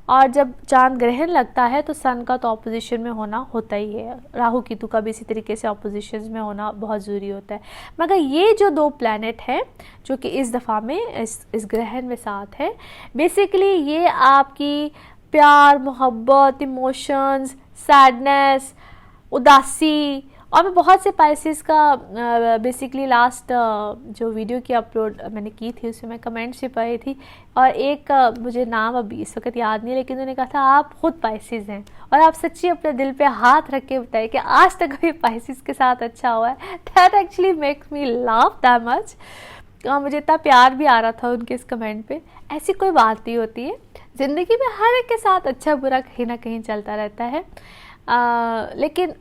और जब चांद ग्रहण लगता है तो सन का तो ऑपोजिशन में होना होता ही है। राहु केतु का भी इसी तरीके से ऑपोजिशन में होना बहुत ज़रूरी होता है। मगर ये जो दो प्लैनेट है जो कि इस दफ़ा में इस ग्रहण में साथ है, बेसिकली ये आपकी प्यार, मोहब्बत, इमोशंस, सैडनेस, उदासी और मैं बहुत से पाइसेस का बेसिकली लास्ट जो वीडियो की अपलोड मैंने की थी उसमें मैं कमेंट्स भी पढ़ी थी और एक मुझे नाम अभी इस वक्त याद नहीं, लेकिन उन्होंने कहा था आप खुद पाइसेस हैं और आप सच्ची अपने दिल पे हाथ रख के बताइए कि आज तक कभी पाइसेस के साथ अच्छा हुआ है। That actually makes me laugh that much. मुझे इतना प्यार भी आ रहा था उनके इस कमेंट पे। ऐसी कोई बात नहीं होती है, ज़िंदगी में हर एक के साथ अच्छा बुरा कहीं ना कहीं चलता रहता है। लेकिन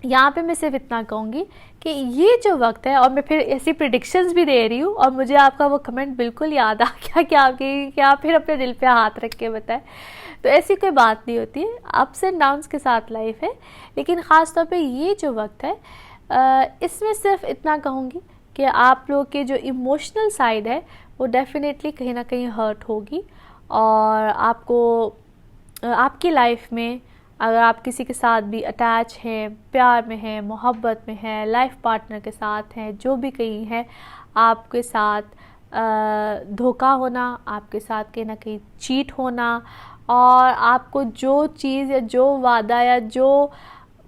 यहाँ पे मैं सिर्फ इतना कहूँगी कि ये जो वक्त है, और मैं फिर ऐसी प्रिडिक्शंस भी दे रही हूँ और मुझे आपका वो कमेंट बिल्कुल याद आ गया कि आपकी क्या फिर अपने दिल पे हाथ रख के बताएं। तो ऐसी कोई बात नहीं होती है, अप्स एंड डाउन्स के साथ लाइफ है। लेकिन ख़ास तौर पे ये जो वक्त है इसमें सिर्फ इतना कहूँगी कि आप लोग के जो इमोशनल साइड है वो डेफिनेटली कहीं ना कहीं हर्ट होगी और आपको आपकी लाइफ में अगर आप किसी के साथ भी अटैच हैं, प्यार में हैं, मोहब्बत में हैं, लाइफ पार्टनर के साथ हैं, जो भी कहीं है, आपके साथ धोखा होना, आपके साथ कहीं ना कहीं चीट होना और आपको जो चीज़ या जो वादा या जो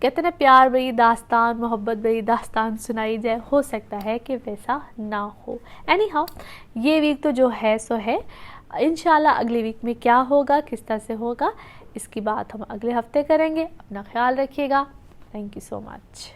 कहते हैं ना प्यार भरी दास्तान, मोहब्बत भरी दास्तान सुनाई जाए, हो सकता है कि वैसा ना हो। एनी हाउ ये वीक तो जो है सो है। इंशाल्लाह अगले वीक में क्या होगा, किस तरह से होगा, इसकी बात हम अगले हफ्ते करेंगे। अपना ख्याल रखिएगा। Thank you so much.